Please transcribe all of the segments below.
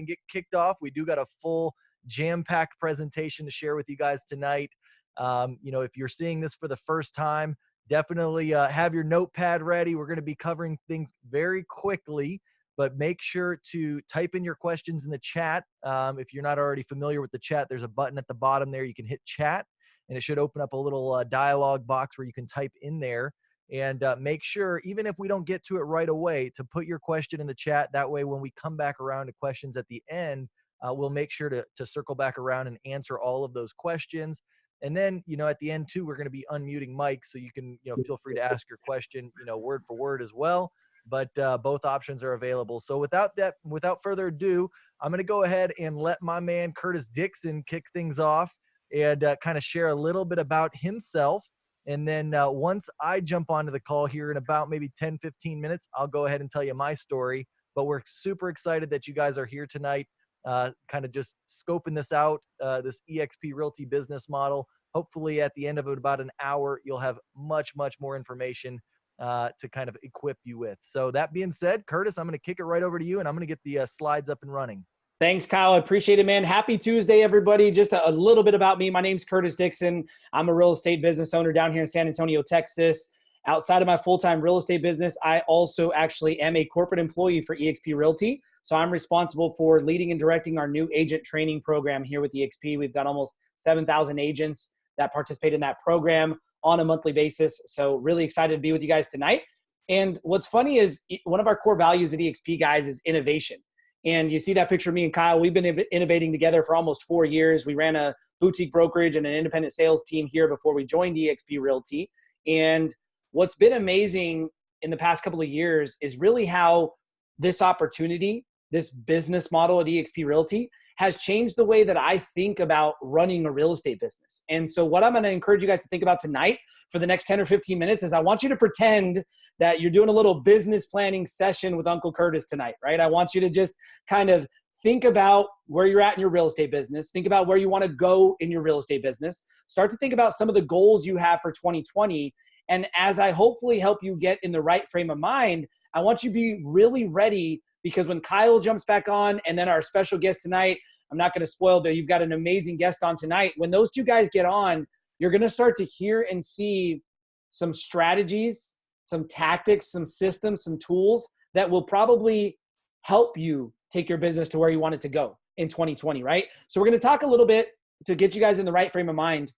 and get kicked off. We do got a full jam-packed presentation to share with you guys tonight. If you're seeing this for the first time, definitely have your notepad ready. We're going to be covering things very quickly, but make sure to type in your questions in the chat. If you're not already familiar with the chat, there's a button at the bottom there. You can hit chat, and it should open up a little dialogue box where you can type in there. And make sure, even if we don't get to it right away, to put your question in the chat. That way, when we come back around to questions at the end, we'll make sure to circle back around and answer all of those questions. And then, at the end too, we're going to be unmuting mics, so you can, feel free to ask your question, word for word as well. But both options are available. So without further ado, I'm going to go ahead and let my man Curtis Dixon kick things off and kind of share a little bit about himself. And then once I jump onto the call here in about maybe 10, 15 minutes, I'll go ahead and tell you my story. But we're super excited that you guys are here tonight, kind of just scoping this out, this eXp Realty business model. Hopefully at the end of about an hour, you'll have much, much more information to kind of equip you with. So that being said, Curtis, I'm going to kick it right over to you, and I'm going to get the slides up and running. Thanks, Kyle. I appreciate it, man. Happy Tuesday, everybody. Just a little bit about me. My name's Curtis Dixon. I'm a real estate business owner down here in San Antonio, Texas. Outside of my full-time real estate business, I also actually am a corporate employee for eXp Realty. So I'm responsible for leading and directing our new agent training program here with eXp. We've got almost 7,000 agents that participate in that program on a monthly basis. So really excited to be with you guys tonight. And what's funny is one of our core values at eXp, guys, is innovation. And you see that picture of me and Kyle. We've been innovating together for almost 4 years. We ran a boutique brokerage and an independent sales team here before we joined eXp Realty. And what's been amazing in the past couple of years is really how this opportunity, this business model at eXp Realty, has changed the way that I think about running a real estate business. And so what I'm going to encourage you guys to think about tonight for the next 10 or 15 minutes is I want you to pretend that you're doing a little business planning session with Uncle Curtis tonight, right? I want you to just kind of think about where you're at in your real estate business. Think about where you want to go in your real estate business. Start to think about some of the goals you have for 2020. And as I hopefully help you get in the right frame of mind, I want you to be really ready, because when Kyle jumps back on and then our special guest tonight, I'm not going to spoil that you've got an amazing guest on tonight. When those two guys get on, you're going to start to hear and see some strategies, some tactics, some systems, some tools that will probably help you take your business to where you want it to go in 2020, right? So we're going to talk a little bit to get you guys in the right frame of mind.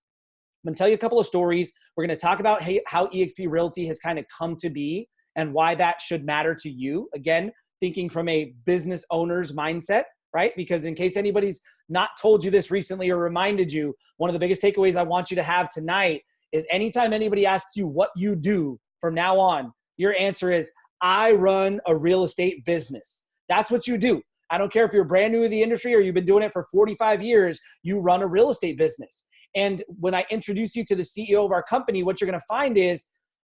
I'm going to tell you a couple of stories. We're going to talk about how eXp Realty has kind of come to be and why that should matter to you. Again, thinking from a business owner's mindset, right? Because in case anybody's not told you this recently or reminded you, one of the biggest takeaways I want you to have tonight is anytime anybody asks you what you do from now on, your answer is, I run a real estate business. That's what you do. I don't care if you're brand new to the industry or you've been doing it for 45 years, you run a real estate business. And when I introduce you to the CEO of our company, what you're going to find is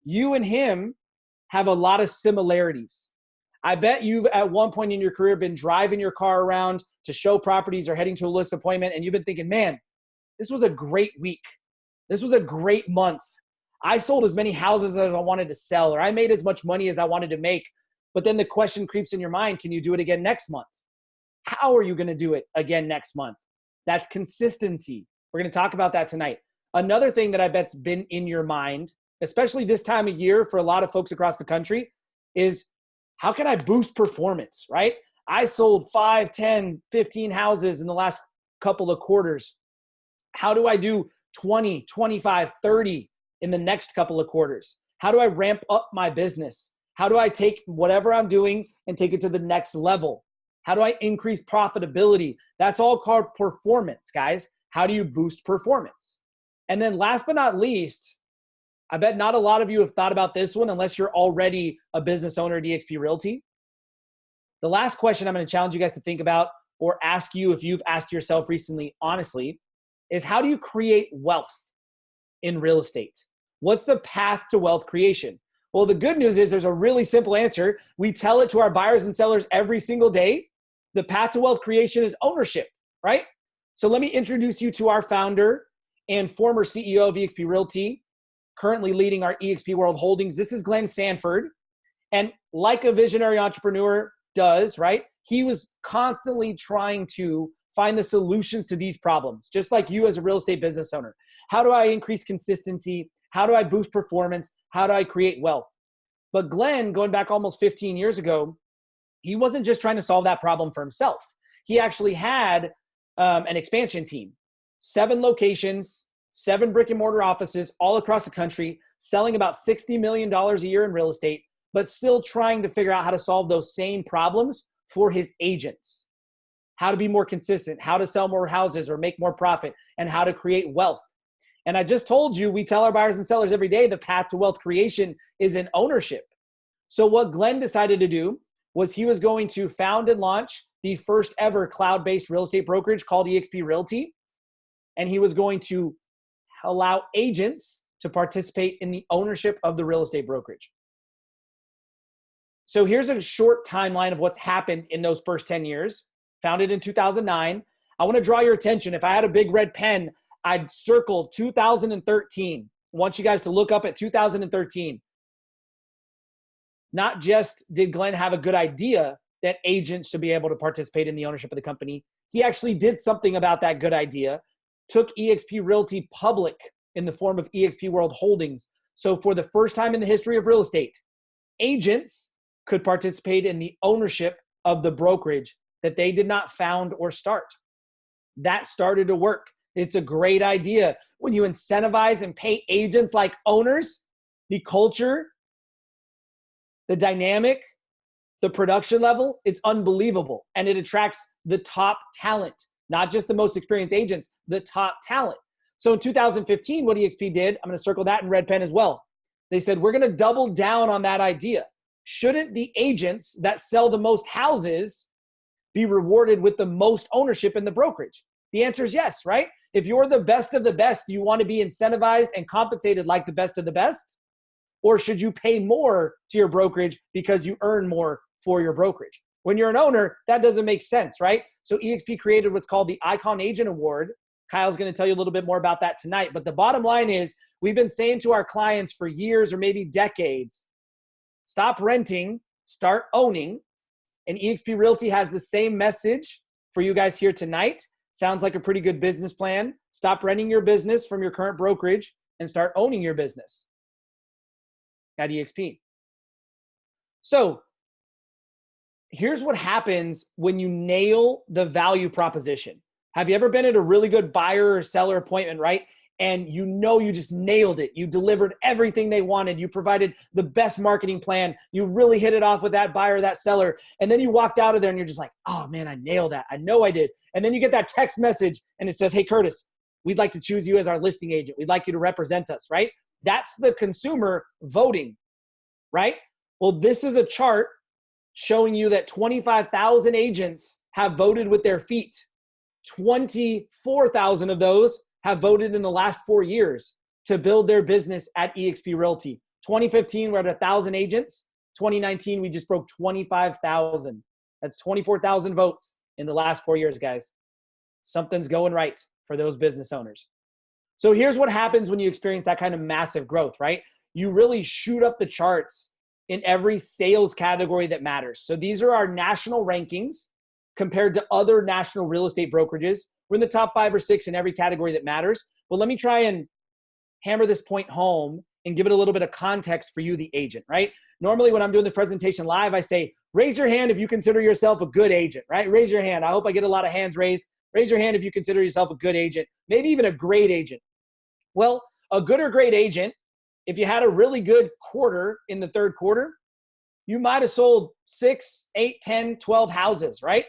you and him have a lot of similarities. I bet you've at one point in your career been driving your car around to show properties or heading to a list appointment, and you've been thinking, man, this was a great week. This was a great month. I sold as many houses as I wanted to sell, or I made as much money as I wanted to make. But then the question creeps in your mind, can you do it again next month? How are you going to do it again next month? That's consistency. We're going to talk about that tonight. Another thing that I bet's been in your mind, especially this time of year for a lot of folks across the country, is how can I boost performance, right? I sold 5, 10, 15 houses in the last couple of quarters. How do I do 20, 25, 30 in the next couple of quarters? How do I ramp up my business? How do I take whatever I'm doing and take it to the next level? How do I increase profitability? That's all called performance, guys. How do you boost performance? And then last but not least, I bet not a lot of you have thought about this one unless you're already a business owner at eXp Realty. The last question I'm going to challenge you guys to think about, or ask you if you've asked yourself recently, honestly, is how do you create wealth in real estate? What's the path to wealth creation? Well, the good news is there's a really simple answer. We tell it to our buyers and sellers every single day. The path to wealth creation is ownership, right? So let me introduce you to our founder and former CEO of eXp Realty, currently leading our eXp World Holdings. This is Glenn Sanford. And like a visionary entrepreneur does, right? He was constantly trying to find the solutions to these problems, just like you as a real estate business owner. How do I increase consistency? How do I boost performance? How do I create wealth? But Glenn, going back almost 15 years ago, he wasn't just trying to solve that problem for himself. He actually had an expansion team, 7 locations, 7 brick and mortar offices all across the country, selling about $60 million a year in real estate, but still trying to figure out how to solve those same problems for his agents. How to be more consistent, how to sell more houses or make more profit, and how to create wealth. And I just told you, we tell our buyers and sellers every day, the path to wealth creation is in ownership. So what Glenn decided to do was he was going to found and launch the first ever cloud-based real estate brokerage called eXp Realty. And he was going to allow agents to participate in the ownership of the real estate brokerage. So here's a short timeline of what's happened in those first 10 years. Founded in 2009. I want to draw your attention. If I had a big red pen, I'd circle 2013. I want you guys to look up at 2013. Not just did Glenn have a good idea that agents should be able to participate in the ownership of the company, he actually did something about that good idea, took eXp Realty public in the form of eXp World Holdings. So for the first time in the history of real estate, agents could participate in the ownership of the brokerage that they did not found or start. That started to work. It's a great idea. When you incentivize and pay agents like owners, the culture, the dynamic, the production level, it's unbelievable. And it attracts the top talent, not just the most experienced agents, the top talent. So in 2015, what eXp did, I'm going to circle that in red pen as well. They said, we're going to double down on that idea. Shouldn't the agents that sell the most houses be rewarded with the most ownership in the brokerage? The answer is yes, right? If you're the best of the best, do you want to be incentivized and compensated like the best of the best? Or should you pay more to your brokerage because you earn more for your brokerage? When you're an owner, that doesn't make sense, right? So eXp created what's called the Icon Agent Award. Kyle's going to tell you a little bit more about that tonight. But the bottom line is, we've been saying to our clients for years or maybe decades, stop renting, start owning. And eXp Realty has the same message for you guys here tonight. Sounds like a pretty good business plan. Stop renting your business from your current brokerage and start owning your business at eXp. So here's what happens when you nail the value proposition. Have you ever been at a really good buyer or seller appointment, right? And you know you just nailed it. You delivered everything they wanted. You provided the best marketing plan. You really hit it off with that buyer or that seller. And then you walked out of there and you're just like, oh man, I nailed that. I know I did. And then you get that text message and it says, hey, Curtis, we'd like to choose you as our listing agent. We'd like you to represent us, right? That's the consumer voting, right? Well, this is a chart showing you that 25,000 agents have voted with their feet. 24,000 of those have voted in the last 4 years to build their business at eXp Realty. 2015, we're at 1,000 agents. 2019, we just broke 25,000. That's 24,000 votes in the last 4 years, guys. Something's going right for those business owners. So here's what happens when you experience that kind of massive growth, right? You really shoot up the charts in every sales category that matters. So these are our national rankings compared to other national real estate brokerages. We're in the top 5 or 6 in every category that matters. But let me try and hammer this point home and give it a little bit of context for you, the agent, right? Normally when I'm doing the presentation live, I say, raise your hand if you consider yourself a good agent, right? Raise your hand. I hope I get a lot of hands raised. Raise your hand if you consider yourself a good agent, maybe even a great agent. Well, a good or great agent, if you had a really good quarter in the third quarter, you might have sold 6, 8, 10, 12 houses, right?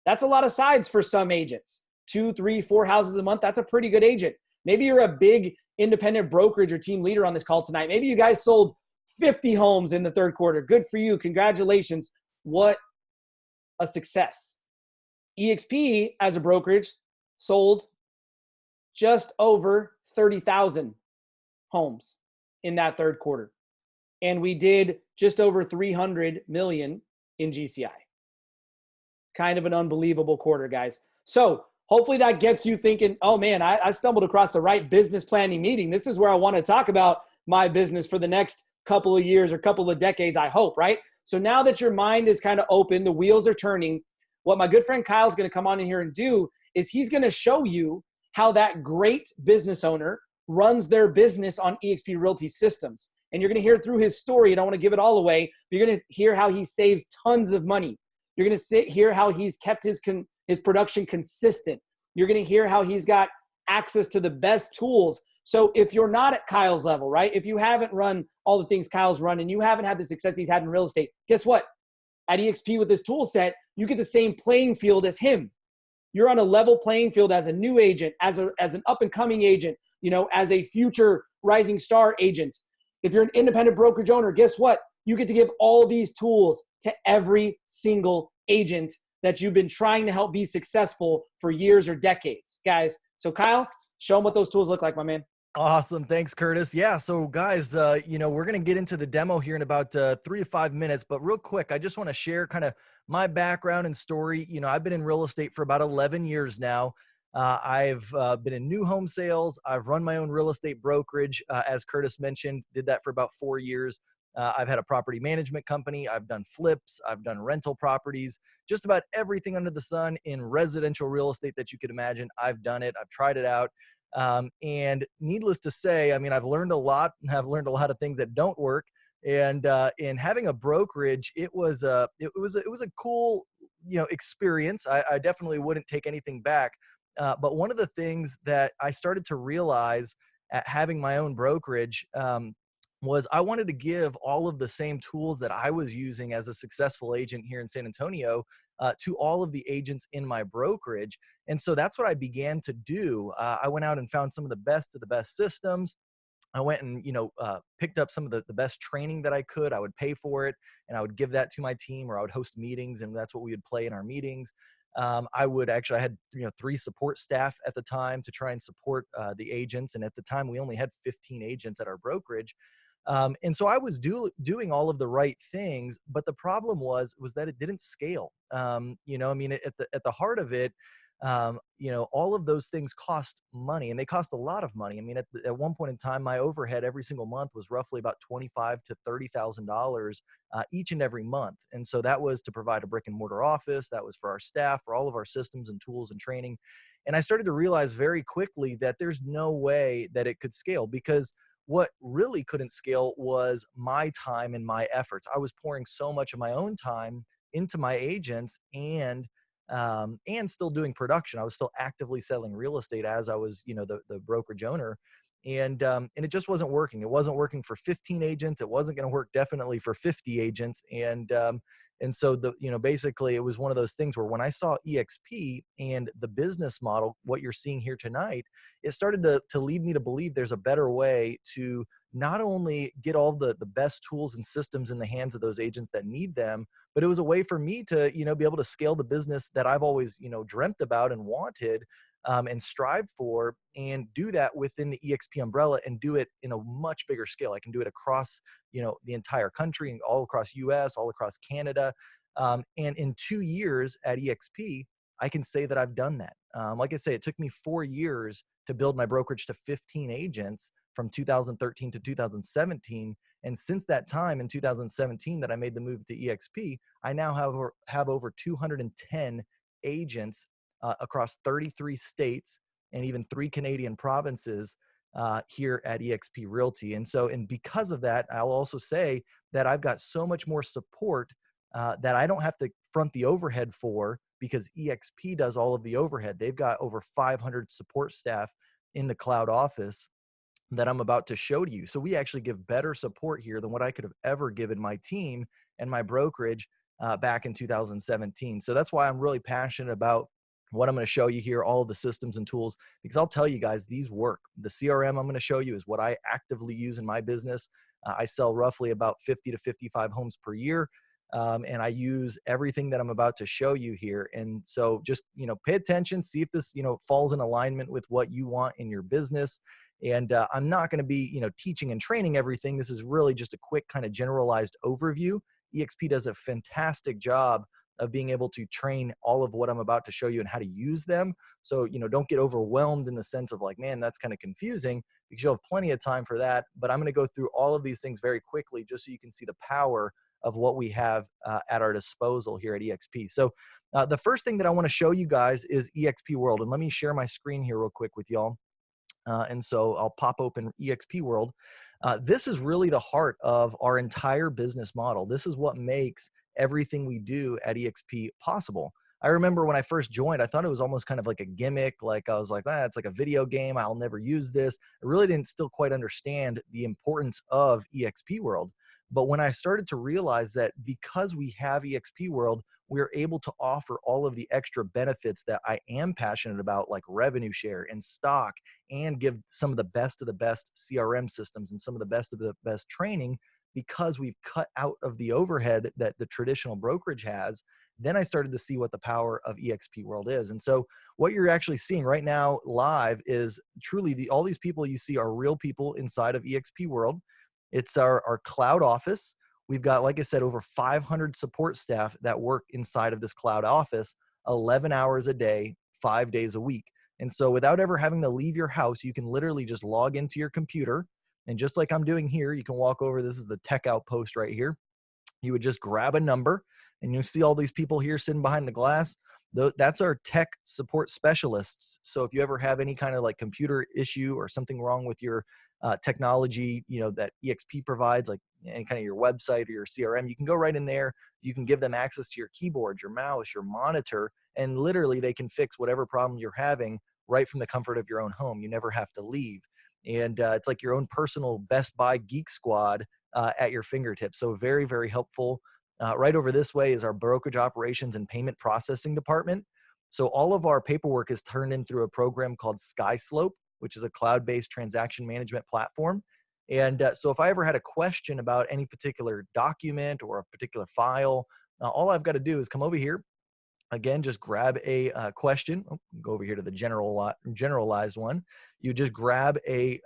That's a lot of sides for some agents. 2, 3, 4 houses a month. That's a pretty good agent. Maybe you're a big independent brokerage or team leader on this call tonight. Maybe you guys sold 50 homes in the third quarter. Good for you. Congratulations. What a success. eXp as a brokerage sold just over 30,000 homes in that third quarter. And we did just over 300 million in GCI. Kind of an unbelievable quarter, guys. So hopefully that gets you thinking, oh man, I stumbled across the right business planning meeting. This is where I want to talk about my business for the next couple of years or couple of decades, I hope, right? So now that your mind is kind of open, the wheels are turning, what my good friend Kyle's going to come on in here and do is he's going to show you how that great business owner runs their business on eXp Realty systems. And you're going to hear through his story. I don't want to give it all away, but you're going to hear how he saves tons of money. You're going to hear how he's kept his production consistent. You're going to hear how he's got access to the best tools. So if you're not at Kyle's level, right? If you haven't run all the things Kyle's run and you haven't had the success he's had in real estate, guess what? At eXp with this tool set, you get the same playing field as him. You're on a level playing field as a new agent, as an up and coming agent, as a future rising star agent. If you're an independent brokerage owner, guess what? You get to give all these tools to every single agent that you've been trying to help be successful for years or decades, guys. So Kyle, show them what those tools look like, my man. Awesome. Thanks, Curtis. Yeah. So guys, we're going to get into the demo here in about 3 to 5 minutes, but real quick, I just want to share kind of my background and story. I've been in real estate for about 11 years now. I've been in new home sales. I've run my own real estate brokerage. As Curtis mentioned, did that for about 4 years. I've had a property management company. I've done flips. I've done rental properties, just about everything under the sun in residential real estate that you could imagine. I've done it. I've tried it out. And needless to say, I mean, I've learned a lot. I've learned a lot of things that don't work. And in having a brokerage, it was a cool, experience. I definitely wouldn't take anything back. But one of the things that I started to realize at having my own brokerage was I wanted to give all of the same tools that I was using as a successful agent here in San Antonio to all of the agents in my brokerage. And so that's what I began to do. I went out and found some of the best systems. I went and, picked up some of the best training that I could. I would pay for it and I would give that to my team, or I would host meetings and that's what we would play in our meetings. I had, 3 support staff at the time to try and support the agents. And at the time we only had 15 agents at our brokerage. And so I was doing all of the right things, but the problem was that it didn't scale. At the heart of it, all of those things cost money, and they cost a lot of money. I mean, at one point in time, my overhead every single month was roughly about $25,000 to $30,000 each and every month. And so that was to provide a brick and mortar office. That was for our staff, for all of our systems and tools and training. And I started to realize very quickly that there's no way that it could scale, because what really couldn't scale was my time and my efforts. I was pouring so much of my own time into my agents and still doing production. I was still actively selling real estate as I was, the brokerage owner. And it just wasn't working. It wasn't working for 15 agents. It wasn't going to work definitely for 50 agents. And so basically it was one of those things where when I saw eXp and the business model, what you're seeing here tonight, it started to lead me to believe there's a better way to not only get all the best tools and systems in the hands of those agents that need them, but it was a way for me to, be able to scale the business that I've always, dreamt about and wanted and strived for, and do that within the eXp umbrella and do it in a much bigger scale. I can do it across, the entire country and all across US, all across Canada. And in 2 years at eXp, I can say that I've done that. Like I say, it took me 4 years to build my brokerage to 15 agents from 2013 to 2017. And since that time in 2017 that I made the move to eXp, I now have over 210 agents across 33 states and even 3 Canadian provinces here at eXp Realty. And because of that, I'll also say that I've got so much more support that I don't have to front the overhead for, because eXp does all of the overhead. They've got over 500 support staff in the cloud office that I'm about to show to you. So we actually give better support here than what I could have ever given my team and my brokerage back in 2017. So that's why I'm really passionate about what I'm going to show you here, all of the systems and tools, because I'll tell you guys, these work. The CRM I'm going to show you is what I actively use in my business. I sell roughly about 50 to 55 homes per year. And I use everything that I'm about to show you here. And so just, pay attention, see if this, falls in alignment with what you want in your business. And I'm not going to be, teaching and training everything. This is really just a quick kind of generalized overview. eXp does a fantastic job of being able to train all of what I'm about to show you and how to use them. So, don't get overwhelmed in the sense of like, man, that's kind of confusing, because you'll have plenty of time for that. But I'm going to go through all of these things very quickly just so you can see the power of what we have at our disposal here at eXp. So the first thing that I want to show you guys is eXp World. And let me share my screen here real quick with y'all. And so I'll pop open eXp World. This is really the heart of our entire business model. This is what makes everything we do at eXp possible. I remember when I first joined, I thought it was almost kind of like a gimmick. Like I was like, it's like a video game. I'll never use this. I really didn't still quite understand the importance of eXp World. But when I started to realize that because we have eXp World, we're able to offer all of the extra benefits that I am passionate about, like revenue share and stock, and give some of the best CRM systems and some of the best training, because we've cut out of the overhead that the traditional brokerage has. Then I started to see what the power of eXp World is. And so what you're actually seeing right now live is truly all these people you see are real people inside of eXp World. It's our cloud office. We've got, like I said, over 500 support staff that work inside of this cloud office 11 hours a day, 5 days a week. And so without ever having to leave your house, you can literally just log into your computer. And just like I'm doing here, you can walk over. This is the tech outpost right here. You would just grab a number, and you see all these people here sitting behind the glass. That's our tech support specialists. So if you ever have any kind of like computer issue or something wrong with your technology, that eXp provides, like any kind of your website or your CRM, you can go right in there. You can give them access to your keyboard, your mouse, your monitor, and literally they can fix whatever problem you're having right from the comfort of your own home. You never have to leave. And it's like your own personal Best Buy Geek Squad at your fingertips. So very, very helpful. Right over this way is our brokerage operations and payment processing department. So all of our paperwork is turned in through a program called SkySlope, which is a cloud-based transaction management platform. And so if I ever had a question about any particular document or a particular file, all I've got to do is come over here. Again, just grab a question. Go over here to the generalized one. You just grab a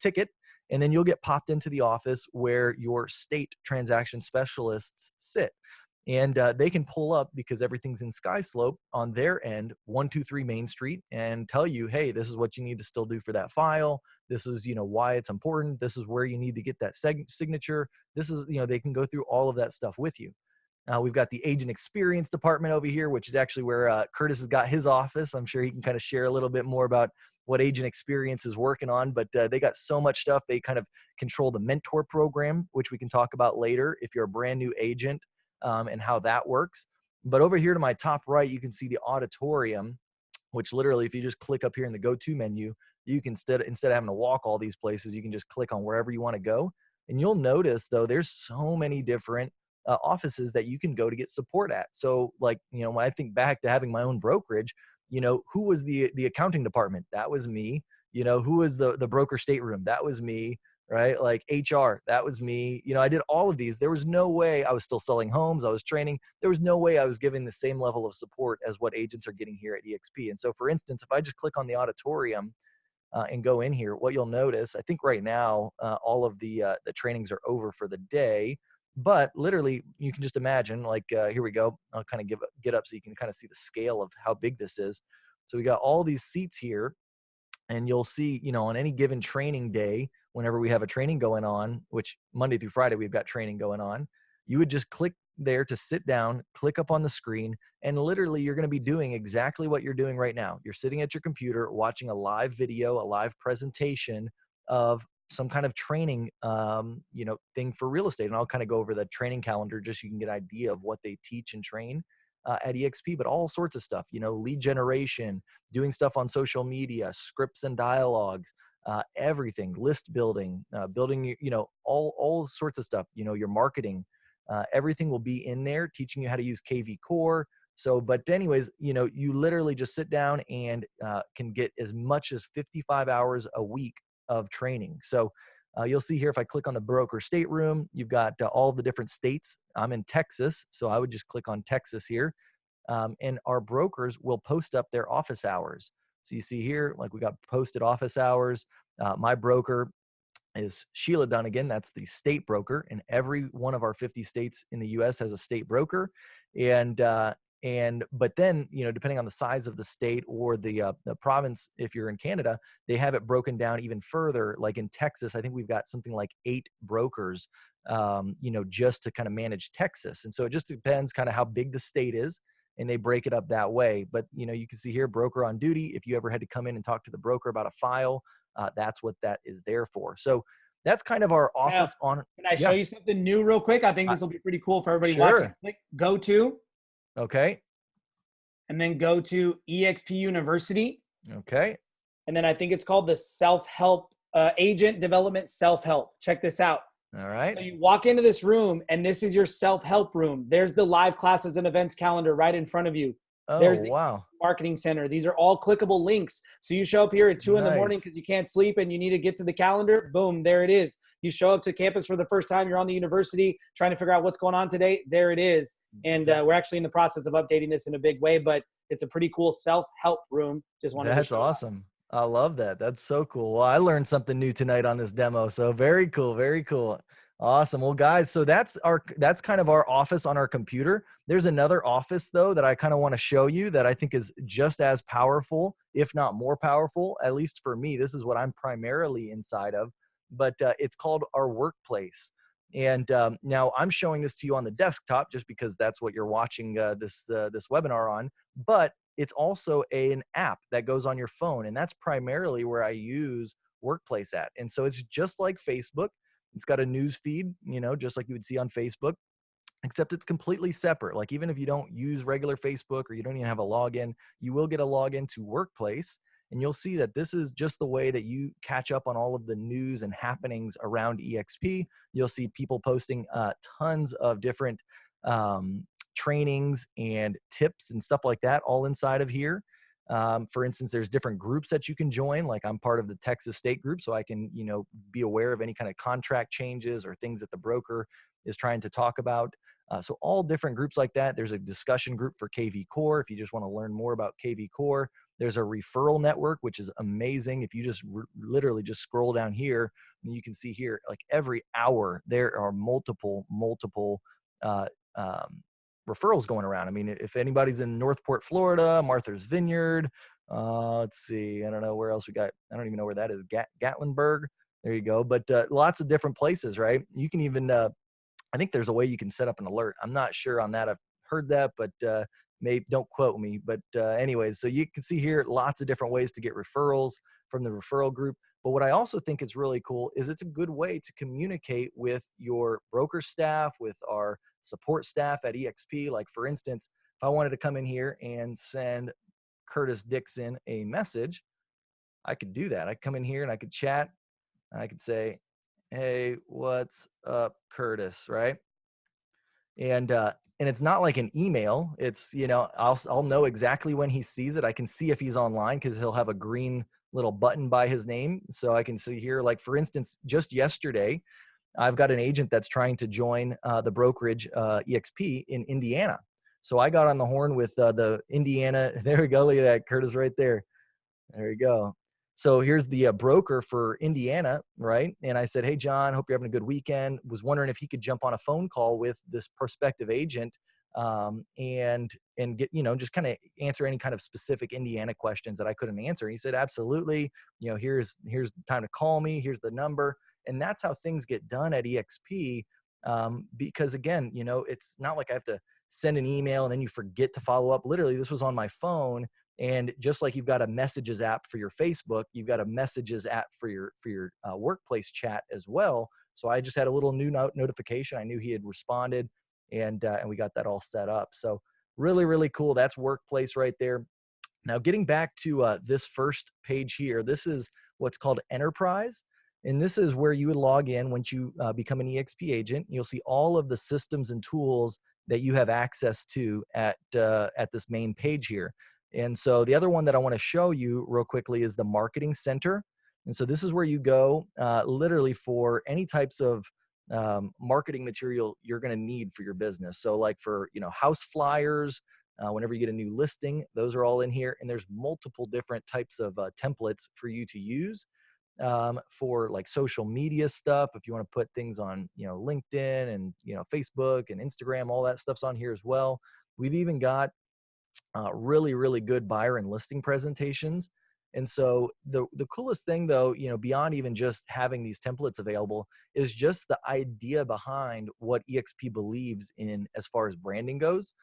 ticket, and then you'll get popped into the office where your state transaction specialists sit. And they can pull up, because everything's in SkySlope on their end, 123 Main Street, and tell you, hey, this is what you need to still do for that file. This is, why it's important. This is where you need to get that signature. This is, they can go through all of that stuff with you. We've got the agent experience department over here, which is actually where Curtis has got his office. I'm sure he can kind of share a little bit more about what agent experience is working on, but they got so much stuff. They kind of control the mentor program, which we can talk about later if you're a brand new agent, and how that works. But over here to my top right, you can see the auditorium, which literally, if you just click up here in the go-to menu, you can instead of having to walk all these places, you can just click on wherever you want to go. And you'll notice, though, there's so many different offices that you can go to get support at. So like, when I think back to having my own brokerage, who was the accounting department? That was me. Who was the broker stateroom? That was me, right? Like HR, that was me. I did all of these. There was no way I was still selling homes. I was training. There was no way I was giving the same level of support as what agents are getting here at eXp. And so, for instance, if I just click on the auditorium and go in here, what you'll notice, I think right now, all of the trainings are over for the day. But literally, you can just imagine, like, here we go. I'll kind of get up so you can kind of see the scale of how big this is. So we got all these seats here, and you'll see, on any given training day, whenever we have a training going on, which Monday through Friday, we've got training going on, you would just click there to sit down, click up on the screen, and literally you're going to be doing exactly what you're doing right now. You're sitting at your computer, watching a live video, a live presentation of some kind of training, thing for real estate. And I'll kind of go over the training calendar just so you can get an idea of what they teach and train at eXp, but all sorts of stuff, lead generation, doing stuff on social media, scripts and dialogues, everything, list building, building, all sorts of stuff, your marketing, everything will be in there, teaching you how to use KV Core. So, but anyways, you literally just sit down and can get as much as 55 hours a week of training. So you'll see here, if I click on the broker stateroom, you've got all the different states. I'm in Texas, so I would just click on Texas here. And our brokers will post up their office hours. So you see here, like, we got posted office hours. My broker is Sheila Dunnigan. That's the state broker. And every one of our 50 states in the US has a state broker. And But then, depending on the size of the state or the province, if you're in Canada, they have it broken down even further. Like in Texas, I think we've got something like 8 brokers, just to kind of manage Texas. And so it just depends kind of how big the state is, and they break it up that way. But you can see here, broker on duty. If you ever had to come in and talk to the broker about a file, that's what that is there for. So that's kind of our Yeah. office on. Can I show Yeah, you something new real quick? I think I, this will be pretty cool for everybody watching. sure. Click go to, Okay. and then go to eXp University. Okay. And then I think it's called the self-help agent development self-help. Check this out. All So right. you walk into this room and this is your self-help room. There's the live classes and events calendar right in front of you. Oh, There's the wow. marketing center. These are all clickable links. So you show up here at 2 in the morning Nice. because you can't sleep and you need to get to the calendar. Boom, there it is. You show up to campus for the first time. You're on the university trying to figure out what's going on today. There it is. And we're actually in the process of updating this in a big way, but it's a pretty cool self-help room. Just wanted to That's show off. awesome. I love that. That's so cool. Well, I learned something new tonight on this demo. So very cool. Very cool. Awesome. Well, guys, so that's kind of our office on our computer. There's another office though that I kind of want to show you that I think is just as powerful, if not more powerful, at least for me. This is what I'm primarily inside of, but it's called our workplace. And now I'm showing this to you on the desktop just because that's what you're watching this webinar on. But it's also an app that goes on your phone, and that's primarily where I use Workplace at. And so it's just like Facebook. It's got a news feed, just like you would see on Facebook, except it's completely separate. Like even if you don't use regular Facebook or you don't even have a login, you will get a login to Workplace, and you'll see that this is just the way that you catch up on all of the news and happenings around eXp. You'll see people posting tons of different trainings and tips and stuff like that all inside of here. For instance, there's different groups that you can join. Like I'm part of the Texas State group, so I can, be aware of any kind of contract changes or things that the broker is trying to talk about. So all different groups like that. There's a discussion group for KV Core if you just want to learn more about KV Core. There's a referral network, which is amazing. If you just literally just scroll down here, you can see here, like every hour, there are multiple uh, um, referrals going around. I mean, if anybody's in Northport, Florida, Martha's Vineyard, let's see, I don't know where else we got. I don't even know where that is. Gatlinburg. There you go. But lots of different places, right? You can even I think there's a way you can set up an alert. I'm not sure on that. I've heard that, but maybe don't quote me. But anyways, so you can see here lots of different ways to get referrals from the referral group. But what I also think is really cool is it's a good way to communicate with your broker staff, with our support staff at eXp. Like for instance, if I wanted to come in here and send Curtis Dixon a message, I could do that. I could come in here and I could chat. I could say, hey, what's up, Curtis, right? And it's not like an email. It's, I'll know exactly when he sees it. I can see if he's online because he'll have a green little button by his name. So I can see here, like for instance, just yesterday, I've got an agent that's trying to join the brokerage eXp in Indiana. So I got on the horn with the Indiana. There we go. Look at that, Curtis, right there. There you go. So here's the broker for Indiana, right? And I said, hey, John, hope you're having a good weekend. Was wondering if he could jump on a phone call with this prospective agent and get, just kind of answer any kind of specific Indiana questions that I couldn't answer. And he said, absolutely. Here's the time to call me. Here's the number. And that's how things get done at eXp. Because again, it's not like I have to send an email and then you forget to follow up. Literally, this was on my phone. And just like you've got a messages app for your Facebook, you've got a messages app for your workplace chat as well. So I just had a little new notification. I knew he had responded, and we got that all set up. So really, really cool. That's workplace right there. Now, getting back to this first page here, this is what's called Enterprise. And this is where you would log in once you become an eXp agent. You'll see all of the systems and tools that you have access to at this main page here. And so the other one that I want to show you real quickly is the Marketing Center. And so this is where you go literally for any types of marketing material you're going to need for your business. So like for, house flyers, whenever you get a new listing, those are all in here. And there's multiple different types of templates for you to use for like social media stuff. If you want to put things on, LinkedIn and, Facebook and Instagram, all that stuff's on here as well. We've even got really, really good buyer and listing presentations. And so the coolest thing though, beyond even just having these templates available is just the idea behind what EXP believes in as far as branding goes.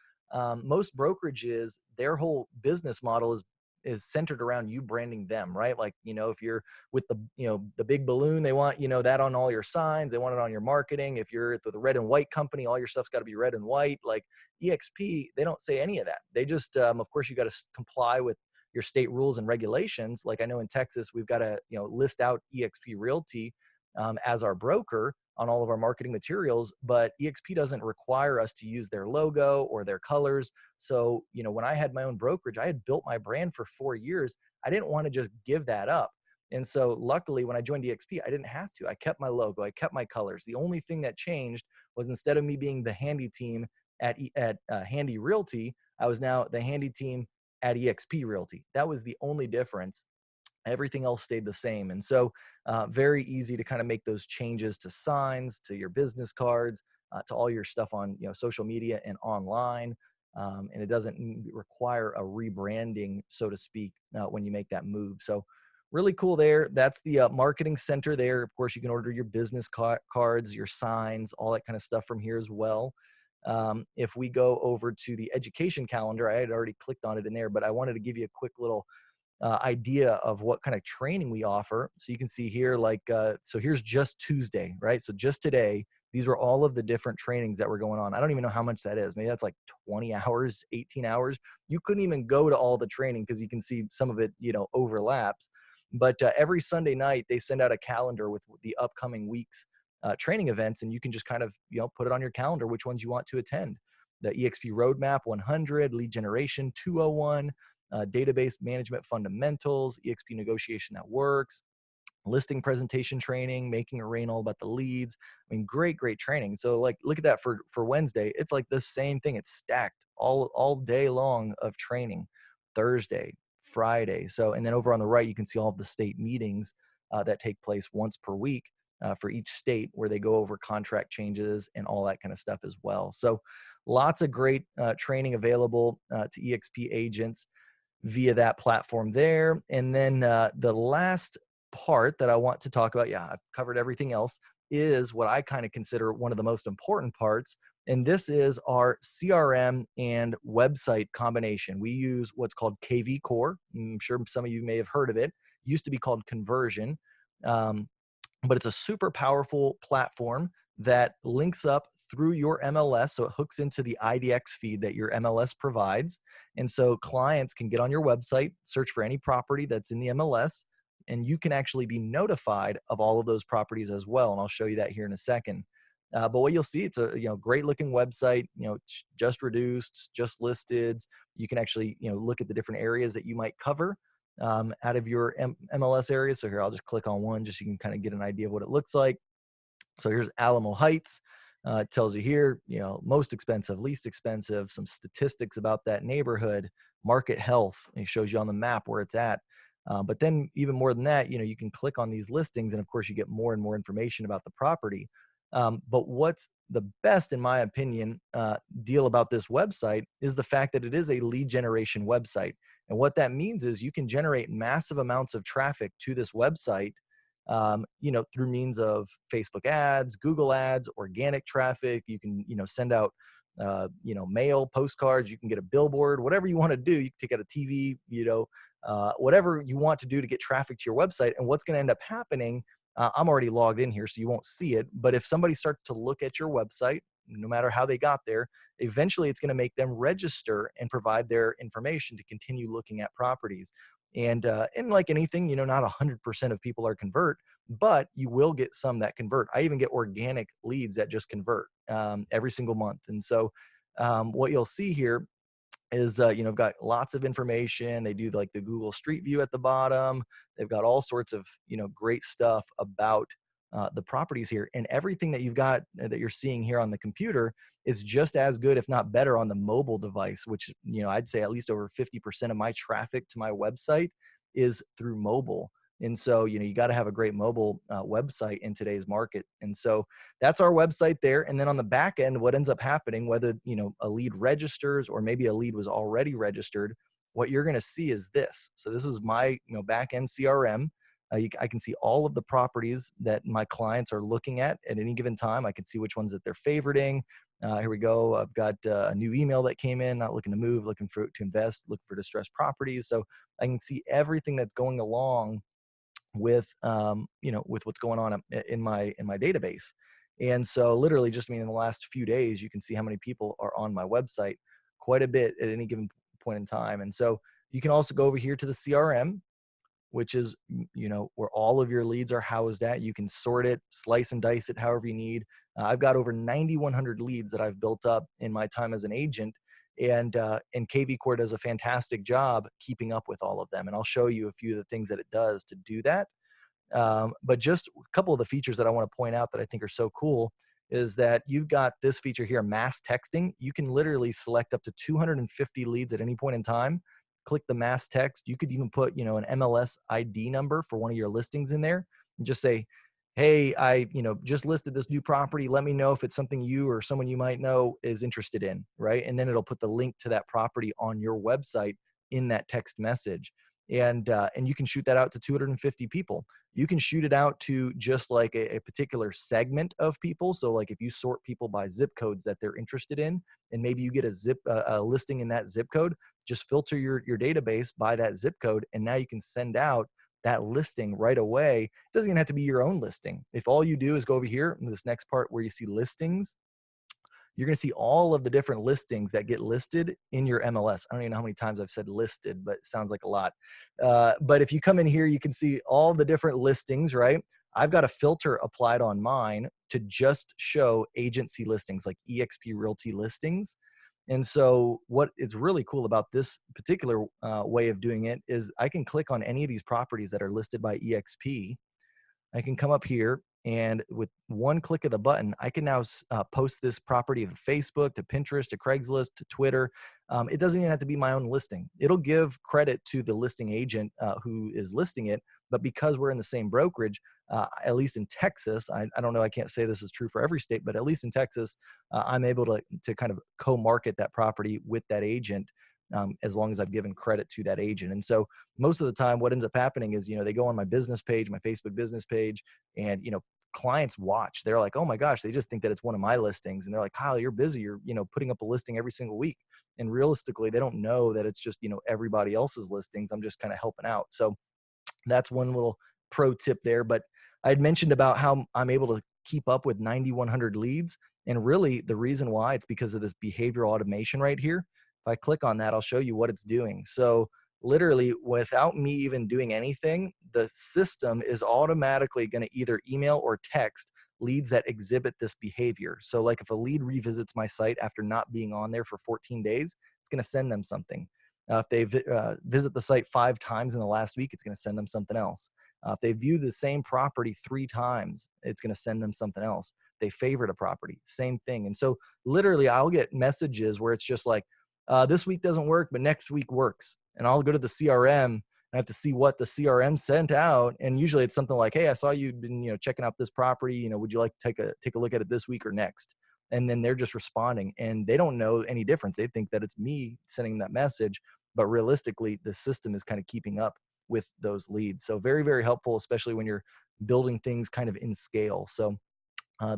Most brokerages, their whole business model is centered around you branding them, right? Like, if you're with the big balloon, they want, that on all your signs, they want it on your marketing. If you're with a red and white company, all your stuff's got to be red and white. Like EXP, they don't say any of that. They just, of course, you got to comply with your state rules and regulations. Like I know in Texas, we've got to, list out eXp Realty as our broker on all of our marketing materials, but eXp doesn't require us to use their logo or their colors. So, when I had my own brokerage, I had built my brand for 4 years. I didn't want to just give that up. And so luckily when I joined eXp, I didn't have to. I kept my logo, I kept my colors. The only thing that changed was instead of me being the handy team at Handy Realty, I was now the handy team at eXp Realty. That was the only difference. Everything else stayed the same. And so very easy to kind of make those changes to signs, to your business cards, to all your stuff on social media and online. And it doesn't require a rebranding, so to speak, when you make that move. So really cool there. That's the marketing center there. Of course, you can order your business cards, your signs, all that kind of stuff from here as well. If we go over to the education calendar, I had already clicked on it in there, but I wanted to give you a quick little idea of what kind of training we offer. So you can see here, so here's just Tuesday, right? So just today, these are all of the different trainings that were going on. I don't even know how much that is. Maybe that's like 20 hours, 18 hours. You couldn't even go to all the training because you can see some of it, overlaps. But every Sunday night, they send out a calendar with the upcoming week's training events, and you can just kind of, put it on your calendar, which ones you want to attend. The EXP Roadmap 100, Lead Generation 201, database management fundamentals, EXP negotiation that works, listing presentation training, making it rain all about the leads. I mean, great training. So like, look at that for Wednesday. It's like the same thing. It's stacked all day long of training. Thursday, Friday. So, and then over on the right, you can see all of the state meetings that take place once per week for each state, where they go over contract changes and all that kind of stuff as well. So lots of great training available to EXP agents via that platform there. And then the last part that I want to talk about, I've covered everything else, is what I kind of consider one of the most important parts. And this is our CRM and website combination. We use what's called KV Core. I'm sure some of you may have heard of it. It used to be called Conversion. But it's a super powerful platform that links up through your MLS. So it hooks into the IDX feed that your MLS provides. And so clients can get on your website, search for any property that's in the MLS, and you can actually be notified of all of those properties as well. And I'll show you that here in a second. But what you'll see, it's a great looking website, just reduced, just listed. You can actually look at the different areas that you might cover out of your MLS area. So here, I'll just click on one just so you can kind of get an idea of what it looks like. So here's Alamo Heights. It tells you here, most expensive, least expensive, some statistics about that neighborhood, market health. It shows you on the map where it's at. But then even more than that, you can click on these listings, and of course you get more and more information about the property. But what's the best, in my opinion, deal about this website is the fact that it is a lead generation website. And what that means is you can generate massive amounts of traffic to this website, through means of Facebook ads, Google ads, organic traffic. You can, send out, mail, postcards. You can get a billboard, whatever you want to do. You can take out a TV, whatever you want to do to get traffic to your website. And what's going to end up happening, I'm already logged in here, so you won't see it. But if somebody starts to look at your website, no matter how they got there, eventually it's going to make them register and provide their information to continue looking at properties. And like anything, not 100% of people are convert, but you will get some that convert. I even get organic leads that just convert every single month. And so what you'll see here is got lots of information. They do like the Google Street View at the bottom. They've got all sorts of great stuff about the properties here, and everything that you've got that you're seeing here on the computer is just as good, if not better, on the mobile device, which I'd say at least over 50% of my traffic to my website is through mobile. And so, you got to have a great mobile website in today's market. And so that's our website there. And then on the back end, what ends up happening, whether, a lead registers or maybe a lead was already registered, what you're going to see is this. So this is my, back end CRM. I can see all of the properties that my clients are looking at any given time. I can see which ones that they're favoriting. Here we go. I've got a new email that came in, not looking to move, looking to invest, looking for distressed properties. So I can see everything that's going along with, with what's going on in my database. And so literally just in the last few days, you can see how many people are on my website, quite a bit at any given point in time. And so you can also go over here to the CRM, which is, where all of your leads are housed at. You can sort it, slice and dice it however you need. I've got over 9,100 leads that I've built up in my time as an agent. And KV Core does a fantastic job keeping up with all of them. And I'll show you a few of the things that it does to do that. But just a couple of the features that I want to point out that I think are so cool is that you've got this feature here, mass texting. You can literally select up to 250 leads at any point in time. Click the mass text. You could even put, an MLS ID number for one of your listings in there and just say, hey, I, just listed this new property. Let me know if it's something you or someone you might know is interested in, right? And then it'll put the link to that property on your website in that text message. And you can shoot that out to 250 people. You can shoot it out to just like a particular segment of people. So like if you sort people by zip codes that they're interested in, and maybe you get a listing in that zip code, just filter your database by that zip code. And now you can send out that listing right away. It doesn't even have to be your own listing. If all you do is go over here in this next part where you see listings, you're going to see all of the different listings that get listed in your MLS. I don't even know how many times I've said listed, but it sounds like a lot. But if you come in here, you can see all the different listings, right? I've got a filter applied on mine to just show agency listings, like eXp Realty listings. And so what is really cool about this particular way of doing it is I can click on any of these properties that are listed by eXp. I can come up here and with one click of the button, I can now post this property to Facebook, to Pinterest, to Craigslist, to Twitter. It doesn't even have to be my own listing. It'll give credit to the listing agent who is listing it. But because we're in the same brokerage, at least in Texas, I don't know, I can't say this is true for every state, but at least in Texas, I'm able to kind of co-market that property with that agent. As long as I've given credit to that agent. And so most of the time what ends up happening is, they go on my business page, my Facebook business page, and, clients watch. They're like, oh my gosh, they just think that it's one of my listings. And they're like, Kyle, you're busy. You're, putting up a listing every single week. And realistically, they don't know that it's just, everybody else's listings. I'm just kind of helping out. So that's one little pro tip there. But I had mentioned about how I'm able to keep up with 9,100 leads. And really the reason why, it's because of this behavioral automation right here. If I click on that, I'll show you what it's doing. So literally without me even doing anything, the system is automatically going to either email or text leads that exhibit this behavior. So like if a lead revisits my site after not being on there for 14 days, it's going to send them something. If they visit the site 5 times in the last week, it's going to send them something else. If they view the same property 3 times, it's going to send them something else. They favorite a property, same thing. And so literally I'll get messages where it's just like, this week doesn't work, but next week works. And I'll go to the CRM and I have to see what the CRM sent out. And usually it's something like, hey, I saw you've been, checking out this property, would you like to take a look at it this week or next? And then they're just responding and they don't know any difference. They think that it's me sending that message, but realistically the system is kind of keeping up with those leads. So very, very helpful, especially when you're building things kind of in scale. So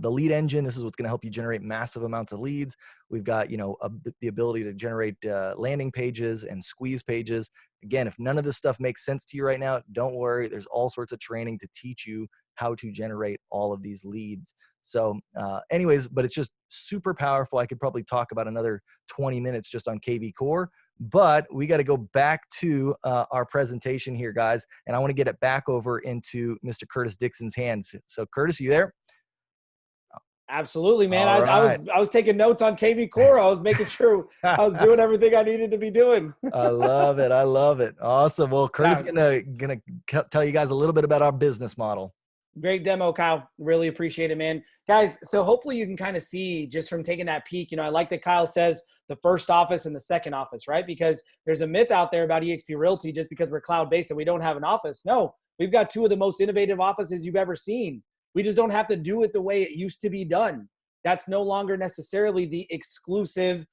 the lead engine, this is what's going to help you generate massive amounts of leads. We've got, the ability to generate landing pages and squeeze pages. Again, if none of this stuff makes sense to you right now, don't worry. There's all sorts of training to teach you how to generate all of these leads. So anyways, but it's just super powerful. I could probably talk about another 20 minutes just on KV Core, but we got to go back to our presentation here, guys. And I want to get it back over into Mr. Curtis Dixon's hands. So Curtis, you there? Absolutely, man. All right. I was taking notes on KV Core. I was making sure I was doing everything I needed to be doing. I love it. I love it. Awesome. Well, Curtis is gonna tell you guys a little bit about our business model. Great demo, Kyle. Really appreciate it, man. Guys, so hopefully you can kind of see just from taking that peek, I like that Kyle says the first office and the second office, right? Because there's a myth out there about eXp Realty just because we're cloud-based and we don't have an office. No, We've got two of the most innovative offices you've ever seen. We just don't have to do it the way it used to be done. That's no longer necessarily the exclusive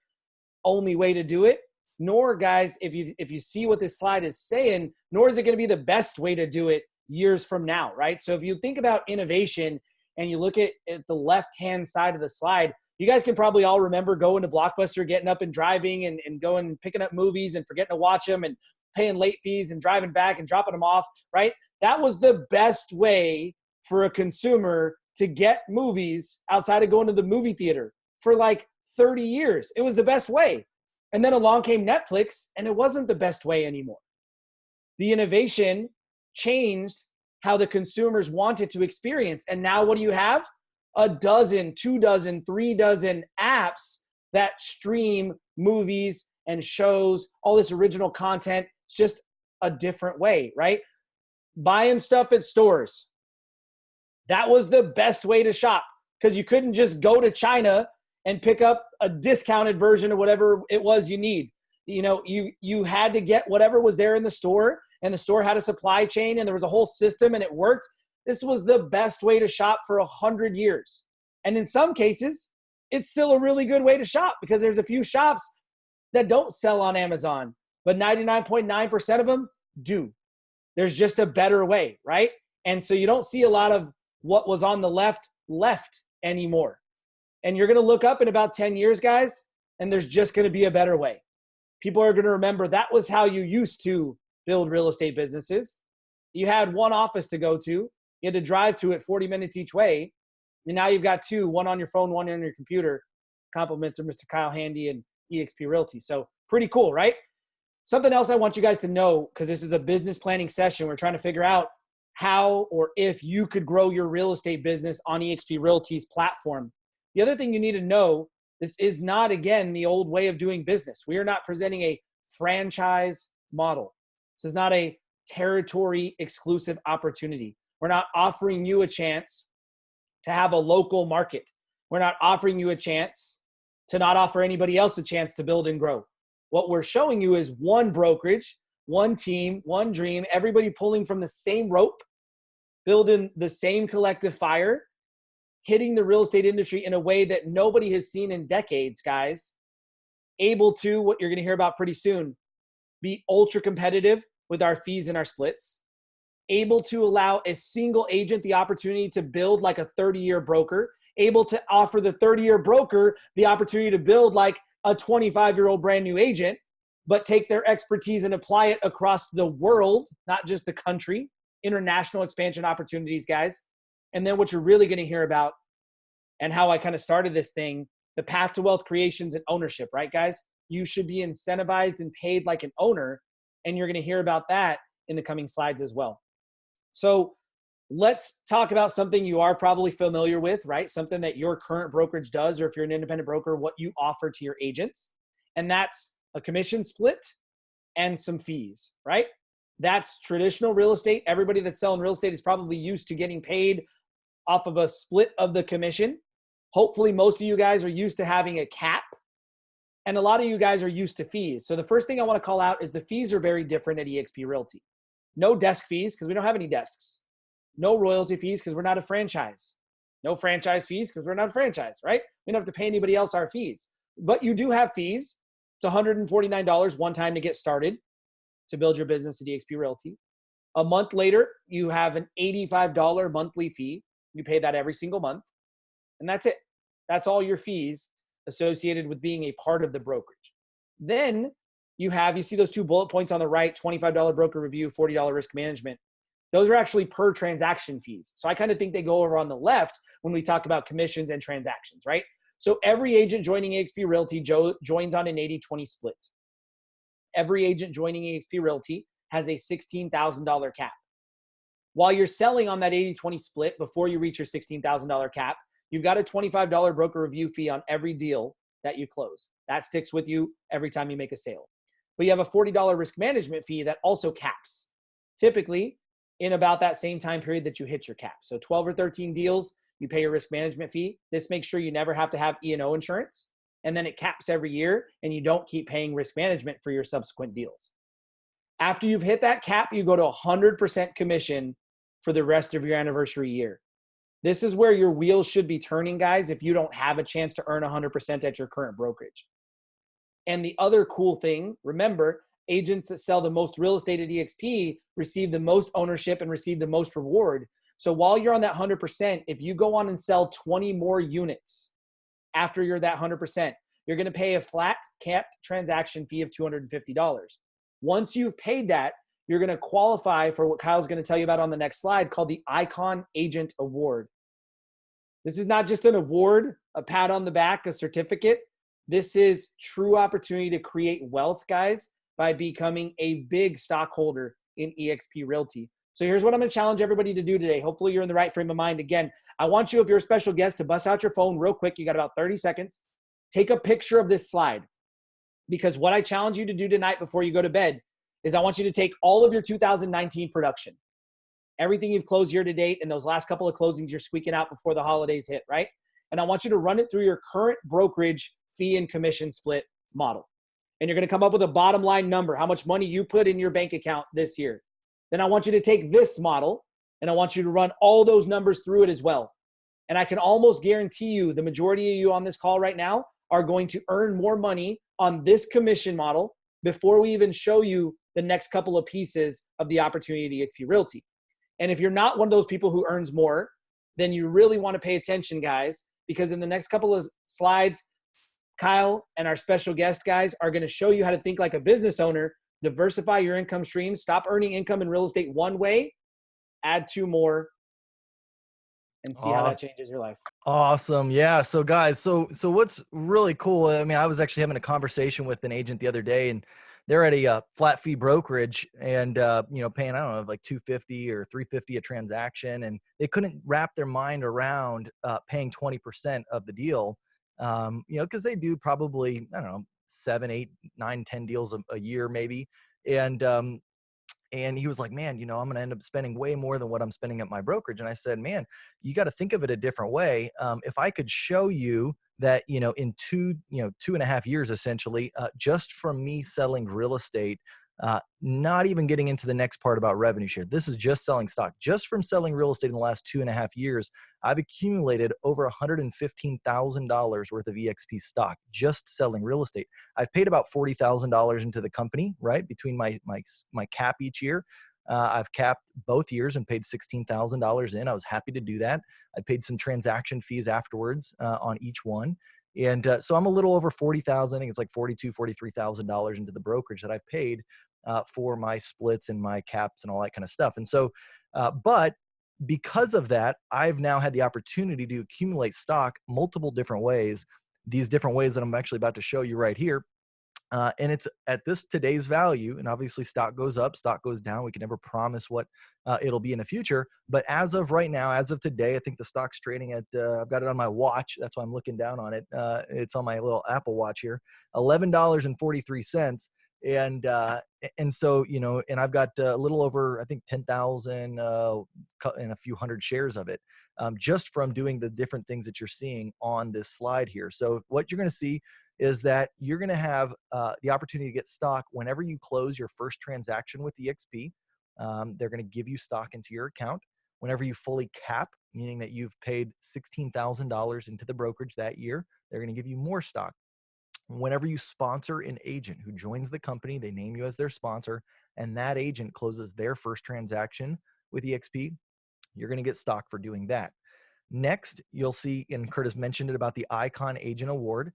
only way to do it. Nor, guys, if you see what this slide is saying, nor is it going to be the best way to do it years from now, right? So if you think about innovation and you look at the left-hand side of the slide, you guys can probably all remember going to Blockbuster, getting up and driving and going and picking up movies and forgetting to watch them and paying late fees and driving back and dropping them off, right? That was the best way for a consumer to get movies outside of going to the movie theater for like 30 years. It was the best way. And then along came Netflix, and it wasn't the best way anymore. The innovation changed how the consumers wanted to experience. And now what do you have? A dozen, 2 dozen, 3 dozen apps that stream movies and shows, all this original content. It's just a different way, right? Buying stuff at stores. That was the best way to shop because you couldn't just go to China and pick up a discounted version of whatever it was you need. You know, you had to get whatever was there in the store, and the store had a supply chain and there was a whole system and it worked. This was the best way to shop for 100 years. And in some cases, it's still a really good way to shop because there's a few shops that don't sell on Amazon, but 99.9% of them do. There's just a better way, right? And so you don't see a lot of what was on the left anymore. And you're going to look up in about 10 years, guys, and there's just going to be a better way. People are going to remember that was how you used to build real estate businesses. You had one office to go to. You had to drive to it 40 minutes each way. And now you've got two, one on your phone, one on your computer. Compliments of Mr. Kyle Handy and eXp Realty. So pretty cool, right? Something else I want you guys to know, because this is a business planning session. We're trying to figure out how or if you could grow your real estate business on eXp Realty's platform. The other thing you need to know, this is not, again, the old way of doing business. We are not presenting a franchise model. This is not a territory exclusive opportunity. We're not offering you a chance to have a local market. We're not offering you a chance to not offer anybody else a chance to build and grow. What we're showing you is one brokerage, one team, one dream, everybody pulling from the same rope, building the same collective fire, hitting the real estate industry in a way that nobody has seen in decades, guys. Able to, what you're going to hear about pretty soon, be ultra competitive with our fees and our splits. Able to allow a single agent the opportunity to build like a 30-year broker. Able to offer the 30-year broker the opportunity to build like a 25-year-old brand new agent, but take their expertise and apply it across the world, not just the country. International expansion opportunities, guys. And then what you're really going to hear about, and how I kind of started this thing, the path to wealth creations and ownership, right, guys? You should be incentivized and paid like an owner, and you're going to hear about that in the coming slides as well. So let's talk about something you are probably familiar with, right? Something that your current brokerage does, or if you're an independent broker, what you offer to your agents. And that's a commission split and some fees, right? That's traditional real estate. Everybody that's selling real estate is probably used to getting paid off of a split of the commission. Hopefully, most of you guys are used to having a cap, and a lot of you guys are used to fees. So the first thing I want to call out is the fees are very different at eXp Realty. No desk fees because we don't have any desks. No royalty fees because we're not a franchise. No franchise fees because we're not a franchise, right? We don't have to pay anybody else our fees. But you do have fees. It's $149 one time to get started to build your business at eXp Realty. A month later, you have an $85 monthly fee. You pay that every single month. And that's it. That's all your fees associated with being a part of the brokerage. Then you see those 2 bullet points on the right, $25 broker review, $40 risk management. Those are actually per transaction fees. So I kind of think they go over on the left when we talk about commissions and transactions, right? So every agent joining eXp Realty joins on an 80-20 split. Every agent joining eXp Realty has a $16,000 cap. While you're selling on that 80-20 split before you reach your $16,000 cap, you've got a $25 broker review fee on every deal that you close. That sticks with you every time you make a sale. But you have a $40 risk management fee that also caps, typically in about that same time period that you hit your cap. So 12 or 13 deals, you pay your risk management fee. This makes sure you never have to have E&O insurance. And then it caps every year, and you don't keep paying risk management for your subsequent deals. After you've hit that cap, you go to 100% commission for the rest of your anniversary year. This is where your wheels should be turning, guys, if you don't have a chance to earn 100% at your current brokerage. And the other cool thing, remember, agents that sell the most real estate at eXp receive the most ownership and receive the most reward. So while you're on that 100%, if you go on and sell 20 more units after you're that 100%, you're going to pay a flat capped transaction fee of $250. Once you've paid that, you're going to qualify for what Kyle's going to tell you about on the next slide, called the Icon Agent Award. This is not just an award, a pat on the back, a certificate. This is true opportunity to create wealth, guys, by becoming a big stockholder in eXp Realty. So here's what I'm going to challenge everybody to do today. Hopefully you're in the right frame of mind. Again, I want you, if you're a special guest, to bust out your phone real quick. You got about 30 seconds. Take a picture of this slide, because what I challenge you to do tonight before you go to bed is I want you to take all of your 2019 production, everything you've closed year to date, and those last couple of closings you're squeaking out before the holidays hit, right? And I want you to run it through your current brokerage fee and commission split model. And you're going to come up with a bottom line number, how much money you put in your bank account this year. Then I want you to take this model and I want you to run all those numbers through it as well. And I can almost guarantee you the majority of you on this call right now are going to earn more money on this commission model before we even show you the next couple of pieces of the opportunity at eXp Realty. And if you're not one of those people who earns more, then you really want to pay attention, guys, because in the next couple of slides, Kyle and our special guest guys are going to show you how to think like a business owner, diversify your income streams, stop earning income in real estate one way, add two more, and see how that changes your life. Awesome. Yeah. So guys, so what's really cool, I mean, I was actually having a conversation with an agent the other day, and they're at a flat fee brokerage, and paying, I don't know, like 250 or 350 a transaction, and they couldn't wrap their mind around paying 20% of the deal. Because they do probably, I don't know, 7, 8, 9, 10 deals a year maybe. And he was like, man, I'm going to end up spending way more than what I'm spending at my brokerage. And I said, man, you got to think of it a different way. If I could show you that, in 2.5 years, essentially, just from me selling real estate, not even getting into the next part about revenue share. This is just selling stock. Just from selling real estate in the last 2.5 years, I've accumulated over $115,000 worth of eXp stock just selling real estate. I've paid about $40,000 into the company, right? Between my cap each year. I've capped both years and paid $16,000 in. I was happy to do that. I paid some transaction fees afterwards on each one. And so I'm a little over 40,000. I think it's like $43,000 into the brokerage that I've paid for my splits and my caps and all that kind of stuff. And so, but because of that, I've now had the opportunity to accumulate stock multiple different ways, these different ways that I'm actually about to show you right here. And it's at today's value, and obviously stock goes up, stock goes down. We can never promise what it'll be in the future. But as of right now, as of today, I think the stock's trading at, I've got it on my watch. That's why I'm looking down on it. It's on my little Apple Watch here, $11.43. And so, and I've got a little over, I think 10,000 and a few hundred shares of it, just from doing the different things that you're seeing on this slide here. So what you're going to see is that you're going to have the opportunity to get stock whenever you close your first transaction with eXp. They're going to give you stock into your account. Whenever you fully cap, meaning that you've paid $16,000 into the brokerage that year, they're going to give you more stock. Whenever you sponsor an agent who joins the company, they name you as their sponsor, and that agent closes their first transaction with eXp, you're going to get stock for doing that. Next, you'll see, and Curtis mentioned it, about the Icon Agent Award,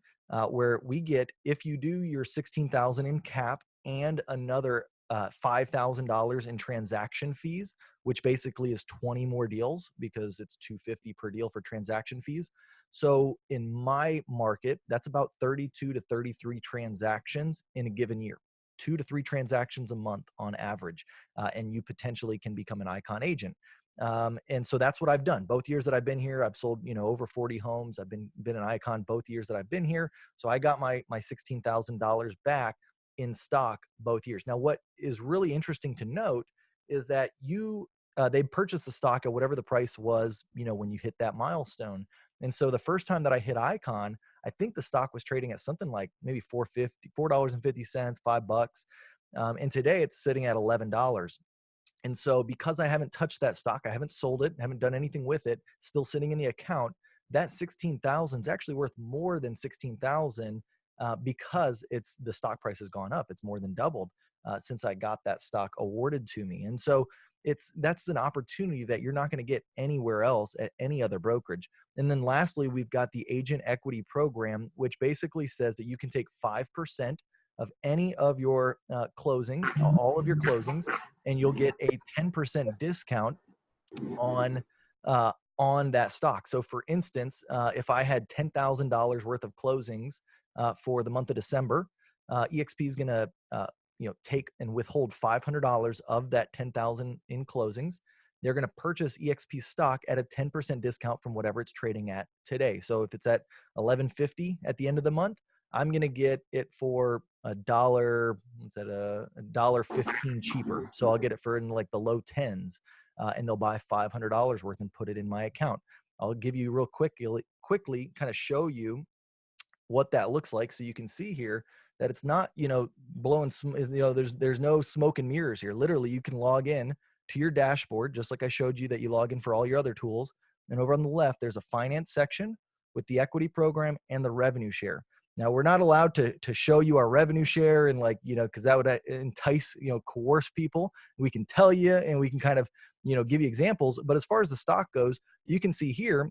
where we get, if you do your $16,000 in cap and another $5,000 in transaction fees, which basically is 20 more deals because it's $250 per deal for transaction fees. So in my market, that's about 32 to 33 transactions in a given year. 2 to 3 transactions a month on average, and you potentially can become an Icon agent. And so that's what I've done. Both years that I've been here, I've sold, over 40 homes. I've been an Icon both years that I've been here. So I got my $16,000 back in stock both years. Now, what is really interesting to note is that they purchased the stock at whatever the price was, when you hit that milestone. And so the first time that I hit Icon, I think the stock was trading at something like maybe $4.50, $5. And today it's sitting at $11. And so because I haven't touched that stock, I haven't sold it, haven't done anything with it, still sitting in the account, that 16,000 is actually worth more than 16,000 because it's the stock price has gone up. It's more than doubled since I got that stock awarded to me. And so that's an opportunity that you're not going to get anywhere else at any other brokerage. And then lastly, we've got the agent equity program, which basically says that you can take 5% of any of your closings, all of your closings, and you'll get a 10% discount on that stock. So for instance, if I had $10,000 worth of closings for the month of December, EXP is going to take and withhold $500 of that 10,000 in closings. They're going to purchase EXP stock at a 10% discount from whatever it's trading at today. So if it's at 11.50 at the end of the month, I'm going to get it for $1.15 cheaper. So I'll get it for in like the low tens, and they'll buy $500 worth and put it in my account. I'll give you real quickly kind of show you what that looks like, so you can see here that it's not blowing there's no smoke and mirrors here. Literally, you can log in to your dashboard just like I showed you that you log in for all your other tools, and over on the left there's a finance section with the equity program and the revenue share. Now, we're not allowed to show you our revenue share and because that would entice, coerce people. We can tell you and we can kind of, give you examples. But as far as the stock goes, you can see here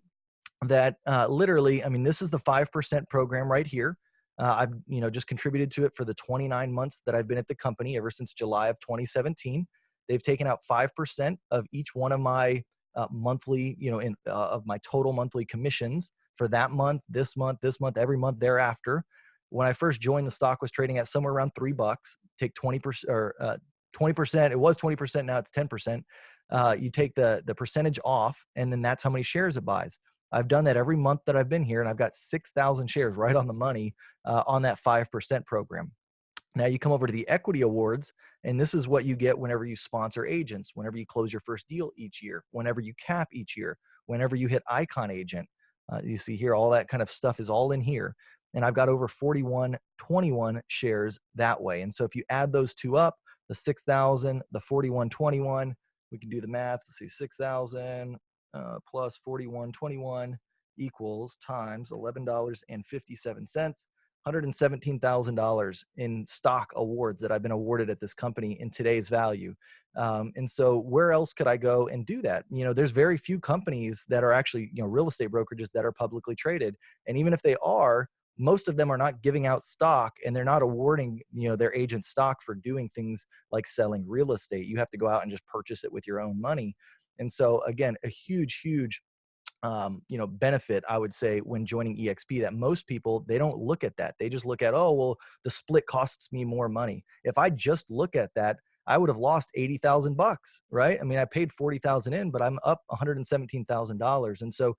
that literally, I mean, this is the 5% program right here. I've, just contributed to it for the 29 months that I've been at the company ever since July of 2017. They've taken out 5% of each one of my monthly, of my total monthly commissions for that month, this month, every month thereafter. When I first joined, the stock was trading at somewhere around $3. Take 20% or 20%. It was 20%. Now it's 10%. You take the percentage off, and then that's how many shares it buys. I've done that every month that I've been here, and I've got 6,000 shares right on the money on that 5% program. Now you come over to the equity awards, and this is what you get whenever you sponsor agents, whenever you close your first deal each year, whenever you cap each year, whenever you hit icon agent. You see here, all that kind of stuff is all in here. And I've got over 4121 shares that way. And so if you add those two up, the 6,000, the 4121, we can do the math. Let's see, 6,000 plus 4121 equals times $11.57. $117,000 in stock awards that I've been awarded at this company in today's value. And so where else could I go and do that? There's very few companies that are actually, real estate brokerages that are publicly traded. And even if they are, most of them are not giving out stock, and they're not awarding, their agent stock for doing things like selling real estate. You have to go out and just purchase it with your own money. And so again, a huge benefit, I would say, when joining EXP, that most people, they don't look at that. They just look at, oh, well, the split costs me more money. If I just look at that, I would have lost $80,000, right? I mean, I paid 40,000 in, but I'm up $117,000. And so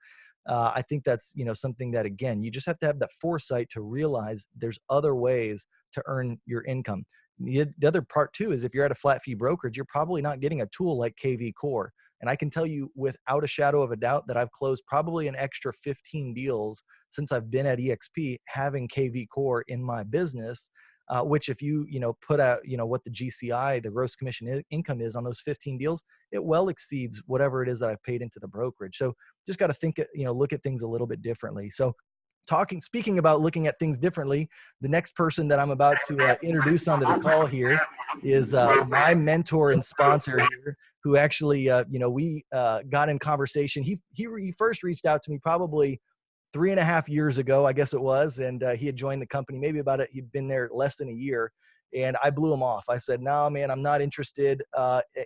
I think that's, something that, again, you just have to have that foresight to realize there's other ways to earn your income. The other part too is if you're at a flat fee brokerage, you're probably not getting a tool like KV Core. And I can tell you without a shadow of a doubt that I've closed probably an extra 15 deals since I've been at EXP having KV Core in my business, which if you, put out, what the GCI, the gross commission income is on those 15 deals, it well exceeds whatever it is that I've paid into the brokerage. So just got to think, look at things a little bit differently. So speaking about looking at things differently, the next person that I'm about to introduce onto the call here is my mentor and sponsor here, who actually, we got in conversation. He first reached out to me probably 3.5 years ago, I guess it was. And he had joined the company, maybe he'd been there less than a year. And I blew him off. I said, no, man, I'm not interested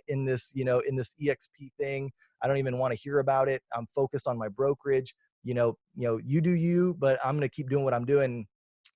in this, in this EXP thing. I don't even want to hear about it. I'm focused on my brokerage. You do you, but I'm going to keep doing what I'm doing.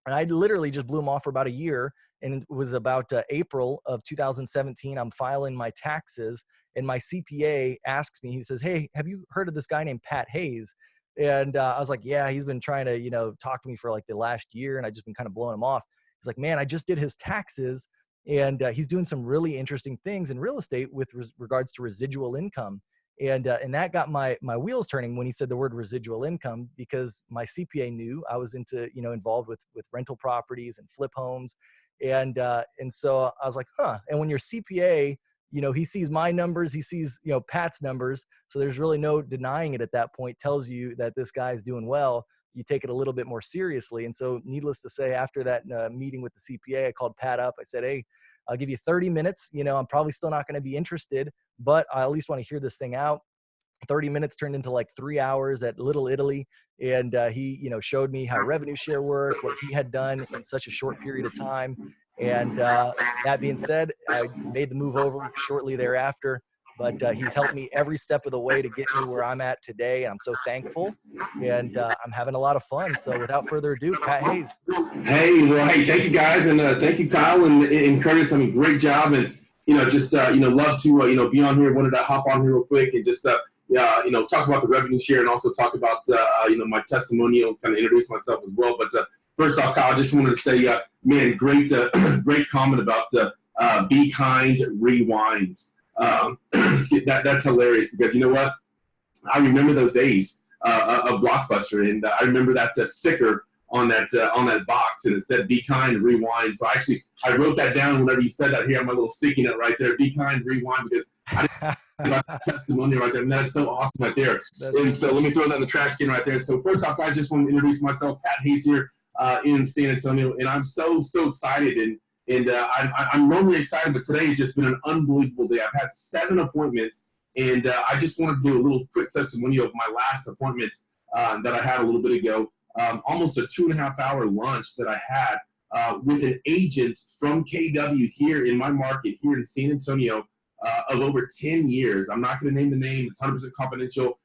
And I literally just blew him off for about a year. And it was about April of 2017. I'm filing my taxes, and my CPA asks me, he says, hey, have you heard of this guy named Pat Hayes? And I was like, yeah, he's been trying to, talk to me for like the last year. And I just been kind of blowing him off. He's like, man, I just did his taxes, and he's doing some really interesting things in real estate with regards to residual income. And that got my wheels turning when he said the word residual income, because my CPA knew I was involved with rental properties and flip homes. And so I was like, huh. And when your CPA, he sees my numbers, he sees, Pat's numbers. So there's really no denying it at that point, tells you that this guy's doing well. You take it a little bit more seriously. And so needless to say, after that meeting with the CPA, I called Pat up. I said, hey, I'll give you 30 minutes. I'm probably still not going to be interested, but I at least want to hear this thing out. 30 minutes turned into like 3 hours at Little Italy. And he, showed me how revenue share worked, what he had done in such a short period of time. And that being said, I made the move over shortly thereafter. But he's helped me every step of the way to get me where I'm at today. And I'm so thankful. And I'm having a lot of fun. So without further ado, Pat Hayes. Hey, well, hey, thank you guys. And thank you, Kyle and Curtis. I mean, great job. And, just, love to, be on here. Wanted to hop on here real quick and just, talk about the revenue share and also talk about, my testimonial, kind of introduce myself as well. But first off, Kyle, I just wanted to say, man, great comment about be kind, rewind. That's hilarious because you know what? I remember those days of Blockbuster, and I remember that sticker on that box, and it said "Be kind, rewind." So I wrote that down whenever you said that here on my little sticky note right there. Be kind, rewind, because I didn't got that testimony right there, and that's so awesome right there. And so let me throw that in the trash can right there. So first off, guys, just want to introduce myself, Pat Hayes here in San Antonio, and I'm so excited and I'm normally excited, but today has just been an unbelievable day. I've had 7 appointments, and I just wanted to do a little quick testimonial of my last appointment that I had a little bit ago. Almost a 2.5-hour lunch that I had with an agent from KW here in my market here in San Antonio of over 10 years. I'm not going to name the name. It's 100% confidential,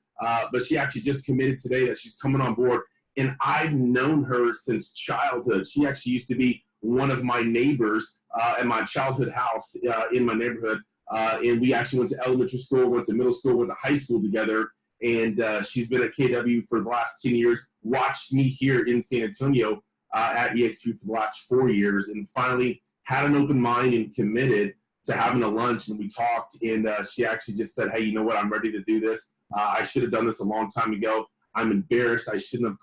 but she actually just committed today that she's coming on board, and I've known her since childhood. She actually used to be one of my neighbors at my childhood house in my neighborhood. And we actually went to elementary school, went to middle school, went to high school together. And she's been at KW for the last 10 years, watched me here in San Antonio at eXp for the last 4 years, and finally had an open mind and committed to having a lunch. And we talked, and she actually just said, hey, you know what? I'm ready to do this. I should have done this a long time ago. I'm embarrassed. I should have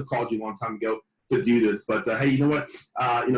called you a long time ago to do this, but hey, you know what?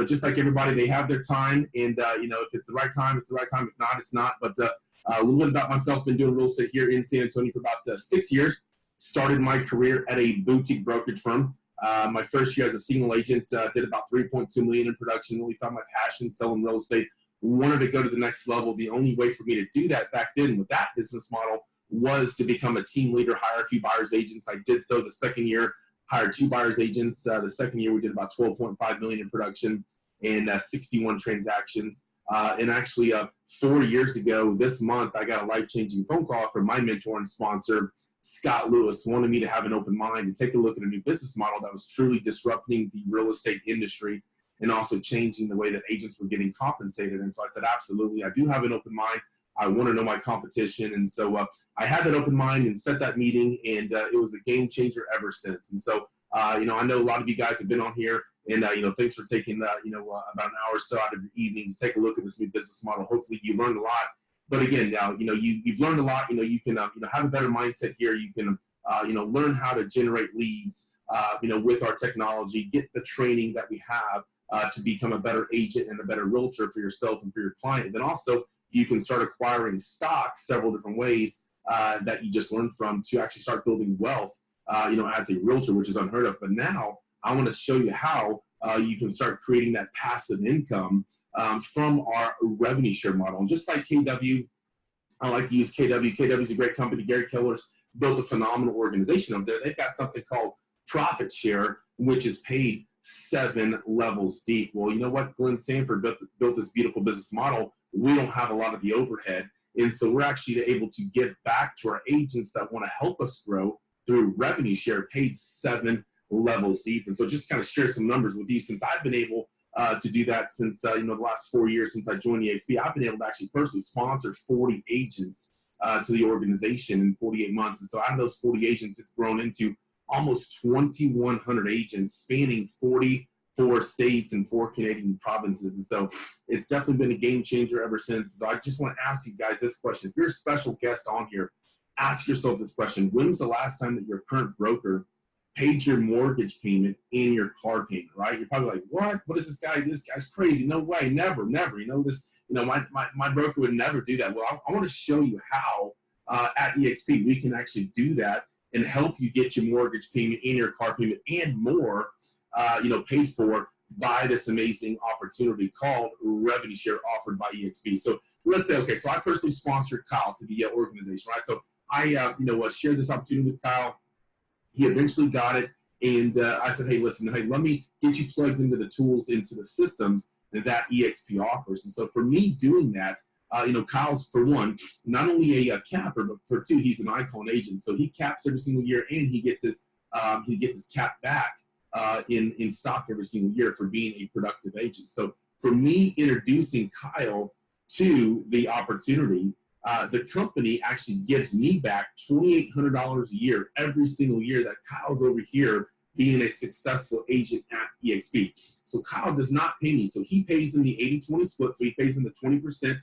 Just like everybody, they have their time, and if it's the right time, it's the right time. If not, it's not. But a little bit about myself: been doing real estate here in San Antonio for about 6 years. Started my career at a boutique brokerage firm. My first year as a single agent, did about 3.2 million in production. Really found my passion selling real estate. Wanted to go to the next level. The only way for me to do that back then with that business model was to become a team leader, hire a few buyers agents. I did so the second year. Hired 2 buyers agents. The second year, we did about 12.5 million in production and 61 transactions. And actually, 4 years ago, this month, I got a life-changing phone call from my mentor and sponsor, Scott Lewis, wanted me to have an open mind and take a look at a new business model that was truly disrupting the real estate industry and also changing the way that agents were getting compensated. And so I said, absolutely, I do have an open mind. I want to know my competition. And so I had that open mind and set that meeting, and it was a game changer ever since. And so, I know a lot of you guys have been on here, and, thanks for taking, about an hour or so out of your evening to take a look at this new business model. Hopefully you learned a lot. But again, now, you've learned a lot. You can, have a better mindset here. You can, learn how to generate leads, with our technology, get the training that we have to become a better agent and a better realtor for yourself and for your client. And then also, you can start acquiring stocks several different ways that you just learned from to actually start building wealth, as a realtor, which is unheard of. But now I want to show you how you can start creating that passive income from our revenue share model. And just like KW, I like to use KW. KW is a great company. Gary Keller's built a phenomenal organization over there. They've got something called profit share, which is paid 7 levels deep. Well, you know what? Glenn Sanford built this beautiful business model. We don't have a lot of the overhead. And so we're actually able to give back to our agents that want to help us grow through revenue share, paid 7 levels deep. And so just kind of share some numbers with you, since I've been able to do that since, the last 4 years since I joined eXp. I've been able to actually personally sponsor 40 agents to the organization in 48 months. And so out of those 40 agents, it's grown into almost 2,100 agents spanning 44 states and 4 Canadian provinces. And so it's definitely been a game changer ever since. So I just want to ask you guys this question. If you're a special guest on here, ask yourself this question. When was the last time that your current broker paid your mortgage payment and your car payment, right? You're probably like, what is this guy? This guy's crazy. No way, never. My broker would never do that. Well, I want to show you how at eXp we can actually do that and help you get your mortgage payment and your car payment and more, paid for by this amazing opportunity called revenue share offered by eXp. So let's say, okay, so I personally sponsored Kyle to the organization, right? So I, shared this opportunity with Kyle. He eventually got it, and I said, hey, listen, let me get you plugged into the tools, into the systems that eXp offers. And so for me doing that, Kyle's, for one, not only a capper, but for two, he's an icon agent. So he caps every single year, and he gets his cap back in stock every single year for being a productive agent. So for me introducing Kyle to the opportunity, the company actually gives me back $2,800 a year every single year that Kyle's over here being a successful agent at eXp. So Kyle does not pay me. So he pays in the 80-20 split. So he pays in the 20%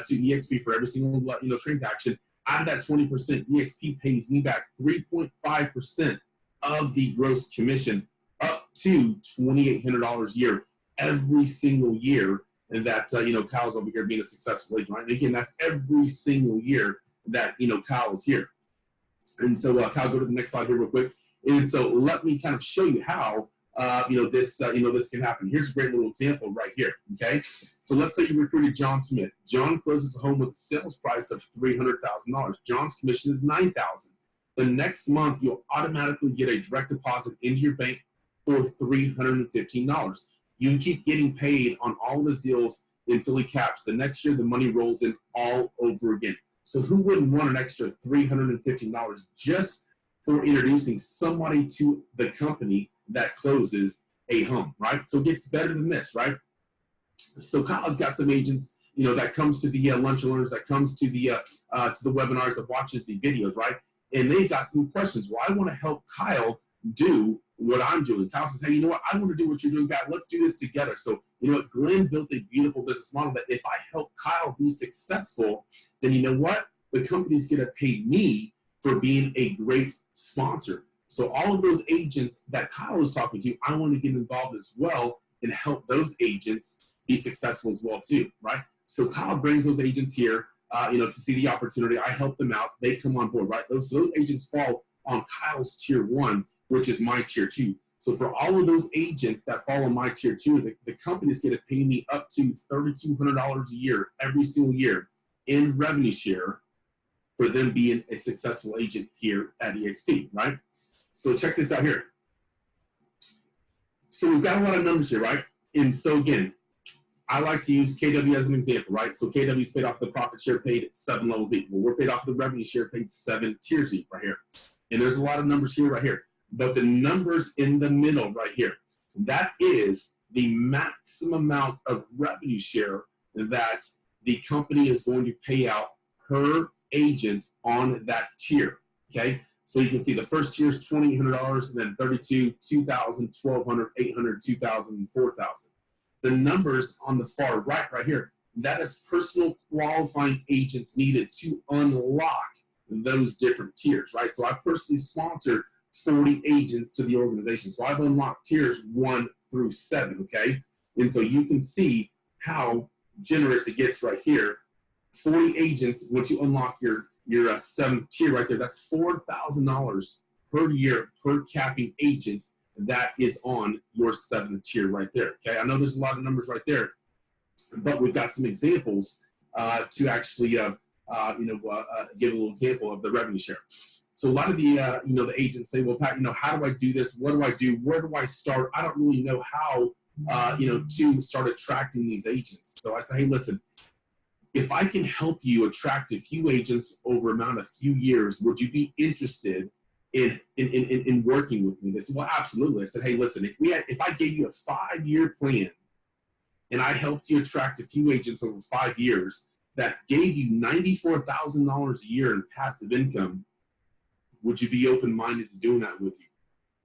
to eXp for every single transaction. Out of that 20%, eXp pays me back 3.5% of the gross commission, up to $2,800 a year every single year. And that, Kyle's over here being a successful agent, right? And again, that's every single year that, Kyle is here. And so, Kyle, go to the next slide here real quick. And so let me kind of show you how, this can happen. Here's a great little example right here, okay? So let's say you recruited John Smith. John closes a home with a sales price of $300,000. John's commission is $9,000. The next month, you'll automatically get a direct deposit into your bank for $315. You can keep getting paid on all of his deals until he caps. The next year, the money rolls in all over again. So who wouldn't want an extra $315 just for introducing somebody to the company that closes a home, right? So it gets better than this, right? So Kyle's got some agents, that comes to the lunch and learners, that comes to the webinars, that watches the videos, right? And they've got some questions. Well, I want to help Kyle do what I'm doing. Kyle says, hey, you know what? I want to do what you're doing, guys. Let's do this together. So, Glenn built a beautiful business model that if I help Kyle be successful, then you know what? The company's going to pay me for being a great sponsor. So all of those agents that Kyle was talking to, I want to get involved as well and help those agents be successful as well too, right? So Kyle brings those agents here, to see the opportunity. I help them out. They come on board, right? Those agents fall on Kyle's tier 1, which is my tier 2. So for all of those agents that fall on my tier 2, the company's going to pay me up to $3,200 a year every single year in revenue share for them being a successful agent here at eXp, right? So check this out here. So we've got a lot of numbers here, right? And so again, I like to use KW as an example, right? So KW is paid off the profit share paid at 7 levels equal. We're paid off the revenue share paid 7 tiers equal right here. And there's a lot of numbers here right here. But the numbers in the middle right here, that is the maximum amount of revenue share that the company is going to pay out per agent on that tier, okay? So you can see the first tier is $2,800, and then 32, 2,000, 1,200, 800, 2,000, and 4,000. The numbers on the far right here, that is personal qualifying agents needed to unlock those different tiers, right? So I personally sponsored 40 agents to the organization. So I've unlocked tiers 1 through 7, okay? And so you can see how generous it gets right here. 40 agents, once you unlock your 7th tier right there, that's $4,000 per year per capping agent that is on your 7th tier right there, okay? I know there's a lot of numbers right there, but we've got some examples to actually give a little example of the revenue share. So a lot of the the agents say, well, Pat, how do I do this? What do I do? Where do I start? I don't really know how to start attracting these agents. So I say, hey, listen, if I can help you attract a few agents over a few years, would you be interested in working with me? They said, well, absolutely. I said, hey, listen, if I gave you a 5-year plan and I helped you attract a few agents over 5 years that gave you $94,000 a year in passive income, would you be open-minded to doing that with you?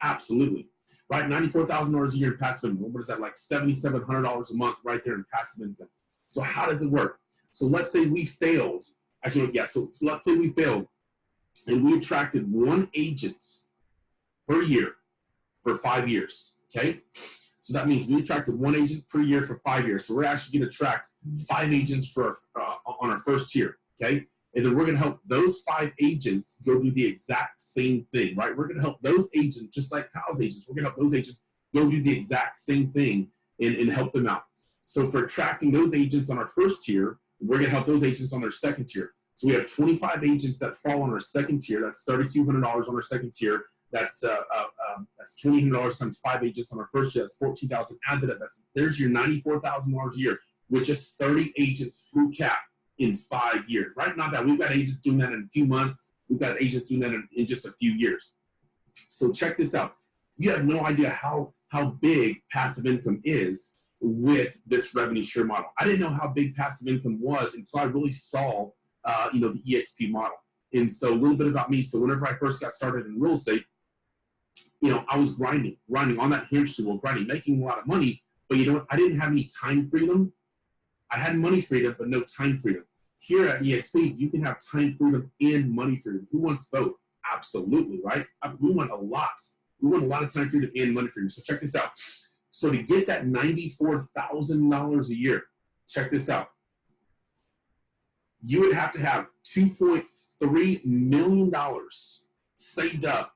Absolutely. Right? $94,000 a year in passive income. What is that, like $7,700 a month right there in passive income? So how does it work? So let's say we failed. Actually, yeah, so let's say we failed and we attracted 1 agent per year for 5 years, okay? So that means we attracted 1 agent per year for 5 years. So we're actually going to attract 5 agents for on our first tier, okay? And then we're going to help those 5 agents go do the exact same thing, right? We're going to help those agents, just like Kyle's agents, we're going to help those agents go do the exact same thing and help them out. So for attracting those agents on our first tier, we're going to help those agents on their second tier. So we have 25 agents that fall on our second tier. That's $3,200 on our second tier. That's $2,200 times 5 agents on our first tier. That's $14,000. Add that up. There's your $94,000 a year with just 30 agents through cap in 5 years, right? Not that we've got agents doing that in a few months. We've got agents doing that in just a few years. So check this out. You have no idea how big passive income is with this revenue share model. I didn't know how big passive income was until I really saw, the eXp model. And so a little bit about me. So whenever I first got started in real estate, I was grinding on that hamster wheel, making a lot of money. But I didn't have any time freedom. I had money freedom, but no time freedom. Here at eXp, you can have time freedom and money freedom. Who wants both? Absolutely, right? We want a lot. We want a lot of time freedom and money freedom. So check this out. So to get that $94,000 a year, check this out. You would have to have $2.3 million saved up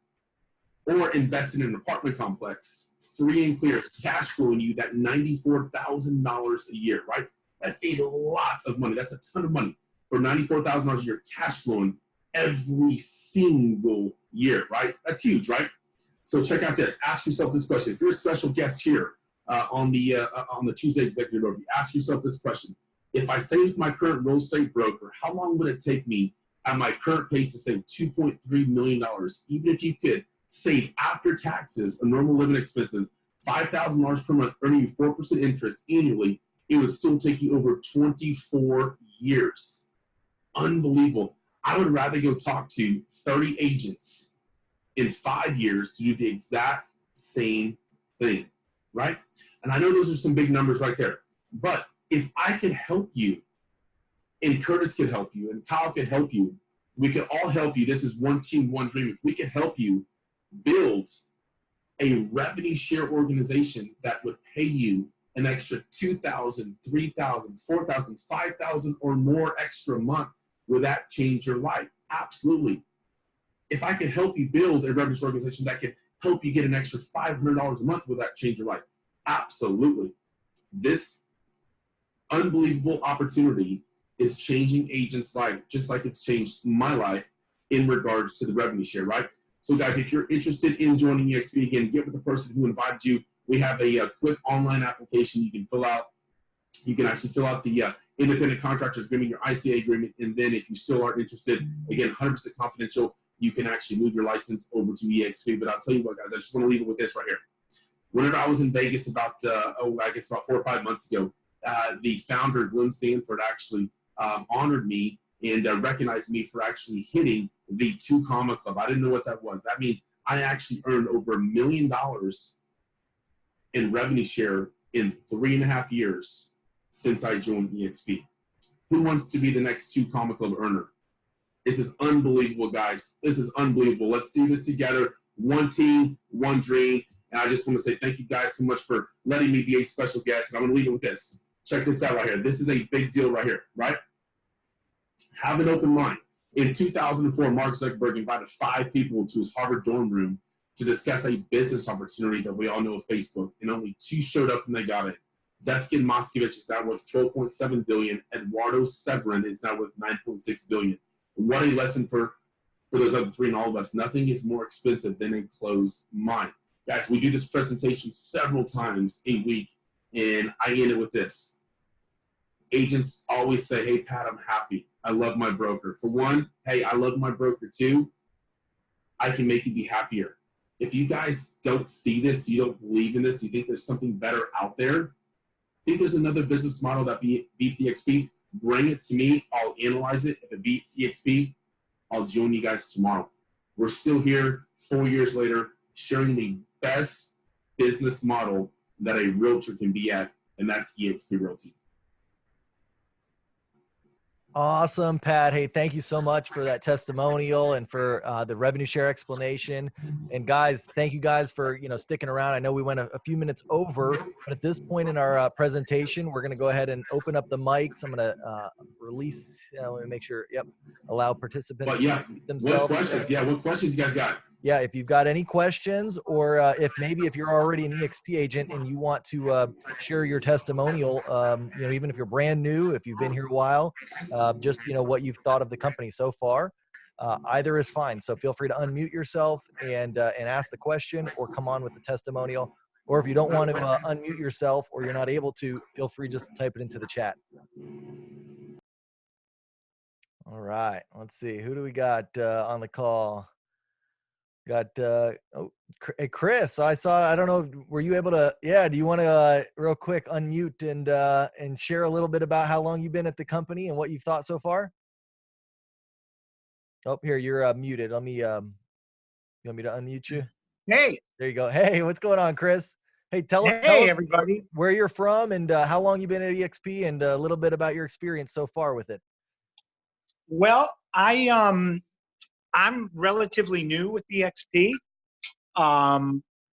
or invested in an apartment complex, free and clear, cash flowing you that $94,000 a year, right? That's a lot of money. That's a ton of money for $94,000 a year cash flowing every single year, right? That's huge, right? So check out this. Ask yourself this question. If you're a special guest here on the Tuesday Executive Overview, ask yourself this question. If I saved my current real estate broker, how long would it take me at my current pace to save $2.3 million? Even if you could save after taxes and normal living expenses, $5,000 per month, earning you 4% interest annually, it would still take you over 24 years. Unbelievable. I would rather go talk to 30 agents in 5 years to do the exact same thing, right? And I know those are some big numbers right there, but if I could help you, and Curtis could help you, and Kyle could help you, we could all help you. This is one team, one dream. If we could help you build a revenue share organization that would pay you an extra $2,000, $3,000, $4,000, $5,000 or more extra a month, will that change your life? Absolutely. If I could help you build a revenue share organization that could help you get an extra $500 a month, will that change your life? Absolutely. This unbelievable opportunity is changing agents' life, just like it's changed my life in regards to the revenue share, right? So guys, if you're interested in joining eXp, again, get with the person who invited you. We have a quick online application you can fill out. You can actually fill out the independent contractors agreement, your ICA agreement, and then if you still aren't interested, again, 100% confidential, you can actually move your license over to eXp. But I'll tell you what, guys, I just want to leave it with this right here. Whenever I was in Vegas about 4 or 5 months ago, the founder, Glenn Sanford, actually honored me and recognized me for actually hitting the 2 Comma Club. I didn't know what that was. That means I actually earned over $1 million in revenue share in 3.5 years since I joined eXp. Who wants to be the next 2 Comma Club earner? This is unbelievable, guys. This is unbelievable. Let's do this together. One team, one dream. And I just want to say thank you guys so much for letting me be a special guest. And I'm going to leave it with this. Check this out right here. This is a big deal right here, right? Have an open mind. In 2004, Mark Zuckerberg invited 5 people to his Harvard dorm room to discuss a business opportunity that we all know of Facebook, and only 2 showed up and they got it. Deskin Moskovich is now worth $12.7 billion. Eduardo Severin is now worth $9.6 billion. What a lesson for those other 3 and all of us. Nothing is more expensive than a closed mind. Guys, we do this presentation several times a week, and I end it with this. Agents always say, hey, Pat, I'm happy. I love my broker. For one, hey, I love my broker too. I can make you be happier. If you guys don't see this, you don't believe in this, you think there's something better out there, think there's another business model that beats eXp, bring it to me. I'll analyze it. If it beats eXp, I'll join you guys tomorrow. We're still here 4 years later, sharing the best business model that a realtor can be at, and that's eXp Realty. Awesome, Pat. Hey, thank you so much for that testimonial and for the revenue share explanation. And guys, thank you guys for sticking around. I know we went a few minutes over, but at this point in our presentation, we're going to go ahead and open up the mics. I'm going to release. Let me make sure. Yep, allow participants But to yeah, unmute what themselves. questions? Yeah, what questions you guys got? Yeah, if you've got any questions, or if you're already an eXp agent and you want to share your testimonial, even if you're brand new, if you've been here a while, just what you've thought of the company so far, either is fine. So feel free to unmute yourself and ask the question, or come on with the testimonial. Or if you don't want to unmute yourself, or you're not able to, feel free just to type it into the chat. All right, let's see, who do we got on the call? Got hey Chris, I don't know, were you able to, do you want to real quick unmute and share a little bit about how long you've been at the company and what you've thought so far? Oh, here, you're muted. Let me you want me to unmute you? Hey, There you go. Hey, what's going on, Chris? Hey, tell hey, us everybody. where you're from and how long you've been at eXp, and a little bit about your experience so far with it. Well, I'm relatively new with eXp,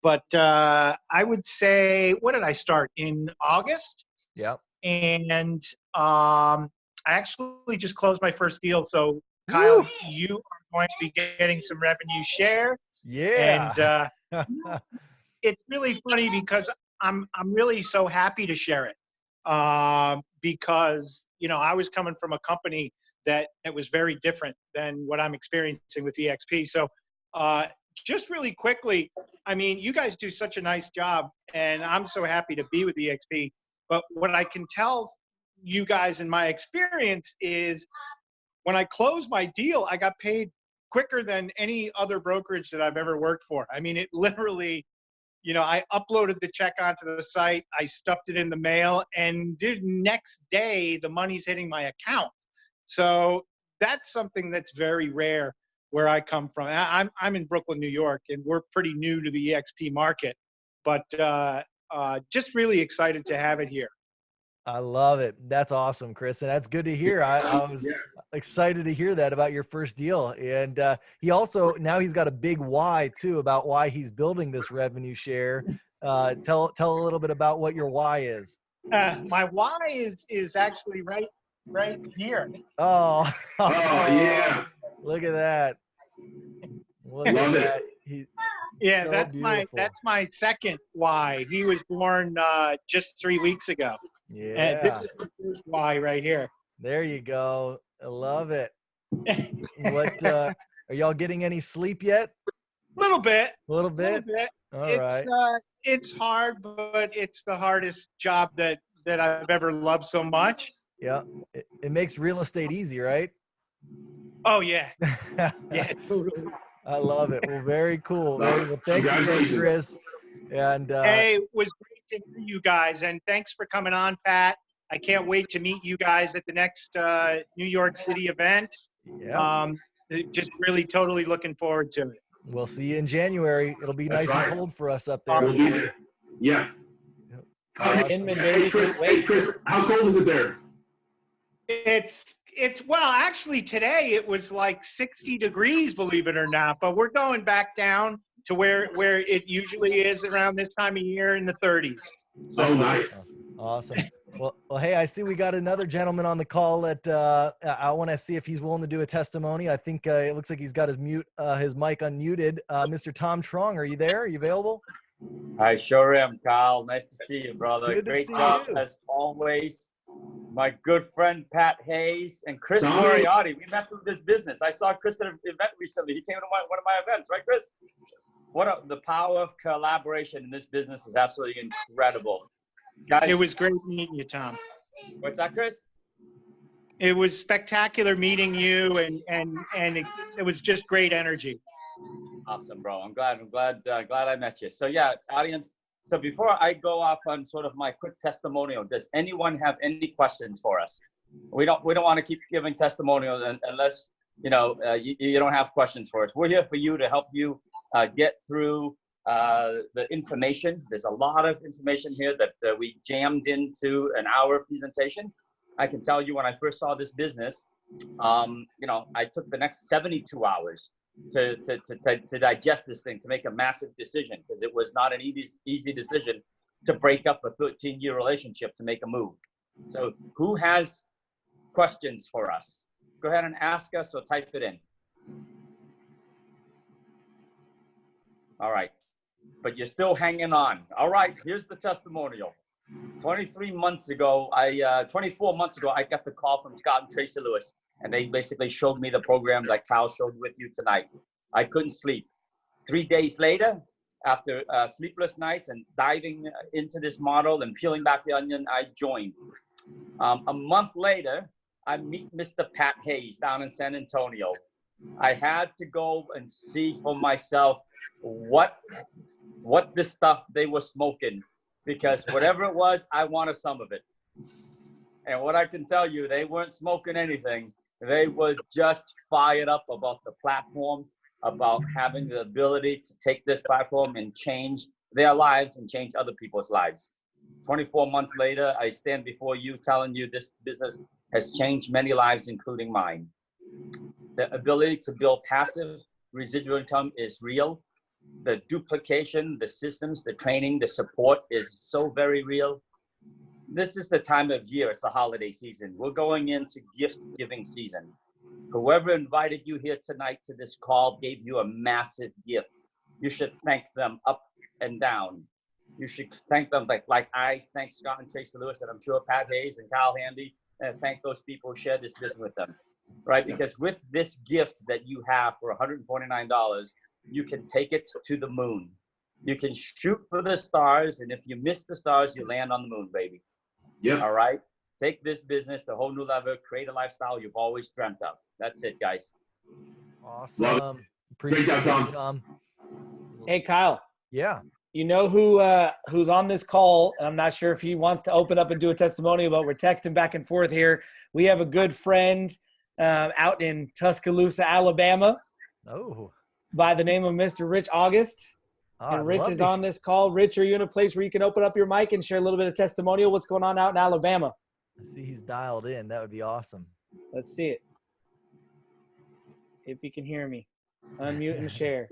but I would say, what did I start in August? Yeah. And I actually just closed my first deal. So, Kyle, you are going to be getting some revenue share. Yeah. And it's really funny because I'm really so happy to share it, because I was coming from a company that was very different than what I'm experiencing with eXp. So just really quickly, I mean, you guys do such a nice job, and I'm so happy to be with eXp. But what I can tell you guys in my experience is when I closed my deal, I got paid quicker than any other brokerage that I've ever worked for. I mean, it literally, I uploaded the check onto the site, I stuffed it in the mail, and next day, the money's hitting my account. So that's something that's very rare where I come from. I'm in Brooklyn, New York, and we're pretty new to the eXp market, but just really excited to have it here. I love it. That's awesome, Chris. And that's good to hear. I was excited to hear that about your first deal. And he also, now he's got a big why too, about why he's building this revenue share. Tell a little bit about what your why is. My why is actually right here. Oh, yeah. Look at that. Look Love at it. that. Yeah, so that's beautiful. my second why. He was born just 3 weeks ago. Yeah. And this is the first why right here. There you go. I love it. What are y'all getting any sleep yet? A little bit. A little bit. All right. It's hard, but it's the hardest job that I've ever loved so much. Yeah. It makes real estate easy, right? Oh yeah. Yeah, totally. I love it. Well, very cool. Well, thanks again, Chris. And hey, it was great to hear you guys, and thanks for coming on, Pat. I can't wait to meet you guys at the next New York City event. Yeah. Just really totally looking forward to it. We'll see you in January. It'll be nice and cold for us up there. We'll be there. Yeah. Awesome. Hey, Chris, how cold is it there? It's well, actually today it was like 60 degrees, believe it or not, but we're going back down to where it usually is around this time of year in the 30s. So, oh, nice. Awesome. Well, hey, I see we got another gentleman on the call that I want to see if he's willing to do a testimony. I think it looks like he's got his mic unmuted. Mr. Tom Trong, are you there? Are you available? I sure am, Kyle. Nice to see you, brother. Good to Great see job you. as always. My good friend Pat Hayes and Chris Moriarty. We met through this business. I saw Chris at an event recently. He came to one of my events, right, Chris? The power of collaboration in this business is absolutely incredible. Guys, it was great meeting you, Tom. What's that, Chris? It was spectacular meeting you, and it was just great energy. Awesome, bro. I'm glad I met you. So yeah, audience. So before I go off on sort of my quick testimonial, does anyone have any questions for us? We don't want to keep giving testimonials unless you don't have questions for us. We're here for you to help you get through the information. There's a lot of information here that we jammed into an hour presentation. I can tell you when I first saw this business, I took the next 72 hours to digest this thing, to make a massive decision, because it was not an easy decision to break up a 13-year relationship to make a move. So who has questions for us? Go ahead and ask us or type it in. All right. But you're still hanging on. All right. Here's the testimonial. 24 months ago, I got the call from Scott and Tracy Lewis, and they basically showed me the program that Kyle showed with you tonight. I couldn't sleep. 3 days later, after sleepless nights and diving into this model and peeling back the onion, I joined. A month later, I meet Mr. Pat Hayes down in San Antonio. I had to go and see for myself what this stuff they were smoking, because whatever it was, I wanted some of it. And what I can tell you, they weren't smoking anything. They were just fired up about the platform, about having the ability to take this platform and change their lives and change other people's lives. 24 months later, I stand before you telling you this business has changed many lives, including mine. The ability to build passive residual income is real. The duplication, the systems, the training, the support is so very real. This is the time of year. It's the holiday season. We're going into gift giving season. Whoever invited you here tonight to this call gave you a massive gift. You should thank them up and down. You should thank them like I thank Scott and Tracy Lewis, and I'm sure Pat Hayes and Kyle Handy, and thank those people who shared this business with them, right? Because with this gift that you have for $149, you can take it to the moon. You can shoot for the stars, and if you miss the stars, you land on the moon, baby. Yep. All right? Take this business to a whole new level, create a lifestyle you've always dreamt of. That's it, guys. Awesome. Appreciate Great job, it, Tom. Hey, Kyle. Yeah. You know who's on this call, and I'm not sure if he wants to open up and do a testimonial, but we're texting back and forth here. We have a good friend out in Tuscaloosa, Alabama, Oh. by the name of Mr. Rich August. And Rich is on this call. Rich, are you in a place where you can open up your mic and share a little bit of testimonial? What's going on out in Alabama? I see he's dialed in. That would be awesome. Let's see it. If you can hear me. Unmute and share.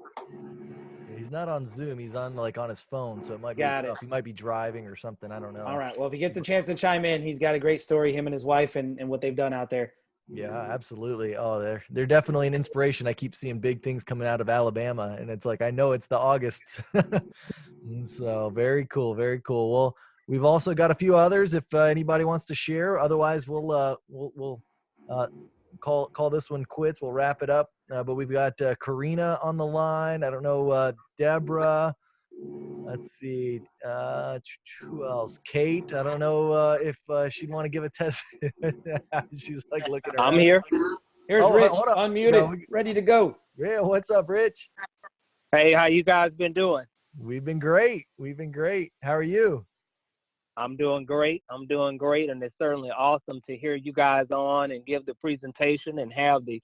He's not on Zoom. He's on on his phone, so it might be tough. He might be driving or something. I don't know. All right. Well, if he gets a chance to chime in, he's got a great story, him and his wife, and what they've done out there. Yeah, absolutely. Oh, they're definitely an inspiration. I keep seeing big things coming out of Alabama, and it's like I know it's the August. So very cool, very cool. Well, we've also got a few others if anybody wants to share. Otherwise, we'll call this one quits. We'll wrap it up. But we've got Karina on the line. I don't know, Deborah. Let's see. Who else? Kate. I don't know if she'd want to give a test. She's like looking around. I'm here. Here's Rich, hold up. unmuted, ready to go. Yeah, what's up, Rich? Hey, how you guys been doing? We've been great. How are you? I'm doing great. And it's certainly awesome to hear you guys on and give the presentation and have the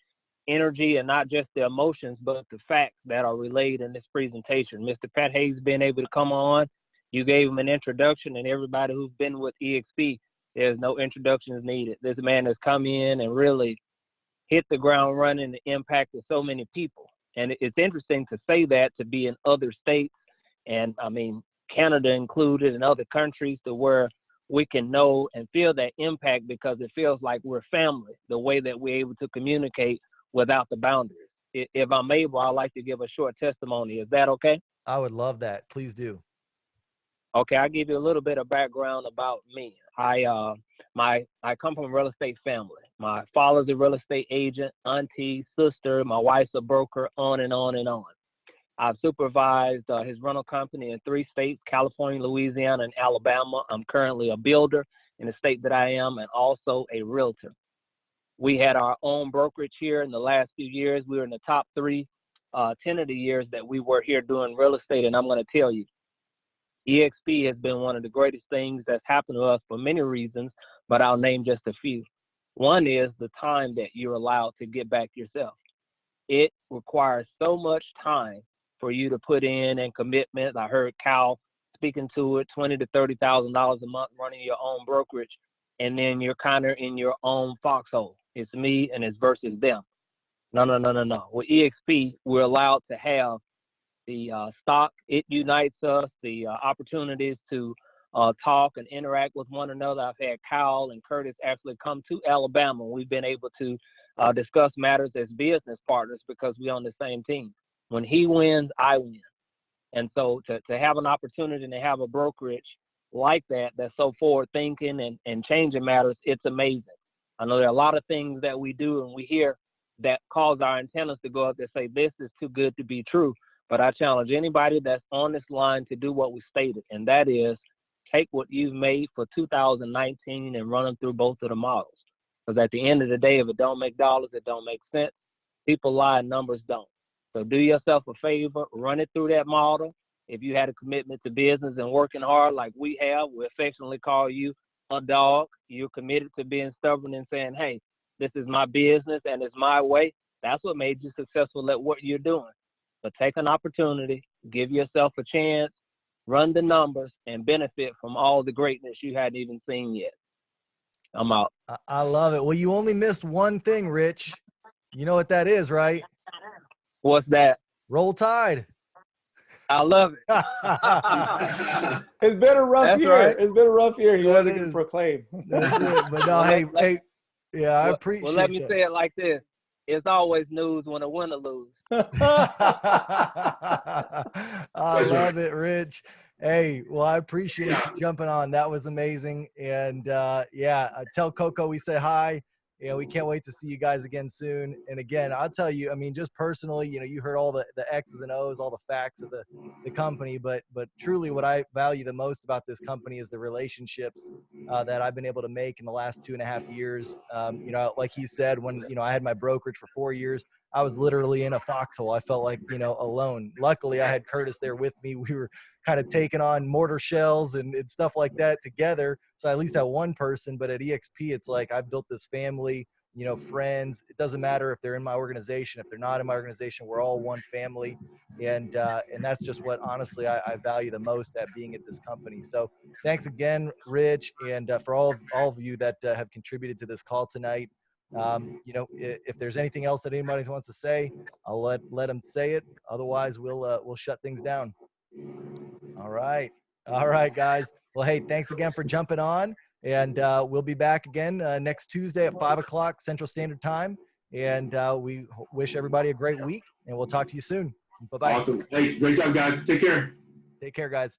energy and not just the emotions, but the facts that are relayed in this presentation. Mr. Pat Hayes being able to come on, you gave him an introduction, and everybody who's been with eXp, there's no introductions needed. This man has come in and really hit the ground running and impacted so many people. And it's interesting to say that, to be in other states, and I mean, Canada included, and other countries, to where we can know and feel that impact, because it feels like we're family, the way that we're able to communicate without the boundaries. If I'm able, I'd like to give a short testimony. Is that okay? I would love that. Please do. Okay, I'll give you a little bit of background about me. I come from a real estate family. My father's a real estate agent, auntie, sister, my wife's a broker, on and on and on. I've supervised his rental company in 3 states, California, Louisiana, and Alabama. I'm currently a builder in the state that I am, and also a realtor. We had our own brokerage here in the last few years. We were in the top 3, 10 of the years that we were here doing real estate. And I'm going to tell you, eXp has been one of the greatest things that's happened to us for many reasons, but I'll name just a few. One is the time that you're allowed to get back yourself. It requires so much time for you to put in and commitment. I heard Kyle speaking to it, $20,000 to $30,000 a month running your own brokerage, and then you're kind of in your own foxhole. it's me and it's versus them. No, no, no, no, no. With eXp, we're allowed to have the stock. It unites us, the opportunities to talk and interact with one another. I've had Kyle and Curtis actually come to Alabama. We've been able to discuss matters as business partners because we're on the same team. When he wins, I win. And so to have an opportunity to have a brokerage like that, that's so forward thinking and changing matters, it's amazing. I know there are a lot of things that we do and we hear that cause our antennas to go up and say, this is too good to be true. But I challenge anybody that's on this line to do what we stated, and that is take what you've made for 2019 and run them through both of the models. Because at the end of the day, if it don't make dollars, it don't make sense. People lie and numbers don't. So do yourself a favor, run it through that model. If you had a commitment to business and working hard like we have, we affectionately call you a dog. You're committed to being stubborn and saying, hey, this is my business and it's my way. That's what made you successful at what you're doing. But take an opportunity, give yourself a chance, run the numbers, and benefit from all the greatness you hadn't even seen yet. I'm out. I love it. Well, you only missed one thing, Rich. You know what that is, right? What's that? Roll Tide. I love it. It's been a rough That's year. right. It's been a rough year. He That wasn't going is. to proclaim. That's it. But no, Well, hey, yeah, I well, appreciate well, let me that. say it like this. It's always news when a winner loses. I love it, Rich. Hey, well, I appreciate you jumping on. That was amazing. And yeah, tell Coco we say hi. You know, we can't wait to see you guys again soon. And again, I'll tell you, I mean, just personally, you know, you heard all the X's and O's, all the facts of the company, but truly what I value the most about this company is the relationships that I've been able to make in the last 2.5 years. You know, like he said, when, you know, I had my brokerage for 4 years, I was literally in a foxhole. I felt like, you know, alone. Luckily, I had Curtis there with me. We were kind of taking on mortar shells and stuff like that together. So I at least had one person. But at eXp, it's like I've built this family, you know, friends. It doesn't matter if they're in my organization, if they're not in my organization, we're all one family. And that's just what, honestly, I value the most at being at this company. So thanks again, Rich, and for all of you that have contributed to this call tonight. You know, if there's anything else that anybody wants to say, I'll let them say it. Otherwise, we'll shut things down. All right, guys. Well, hey, thanks again for jumping on, and we'll be back again next Tuesday at 5 o'clock Central Standard Time. And we wish everybody a great week, and we'll talk to you soon. Bye bye. Awesome. Hey, great job, guys. Take care. Take care, guys.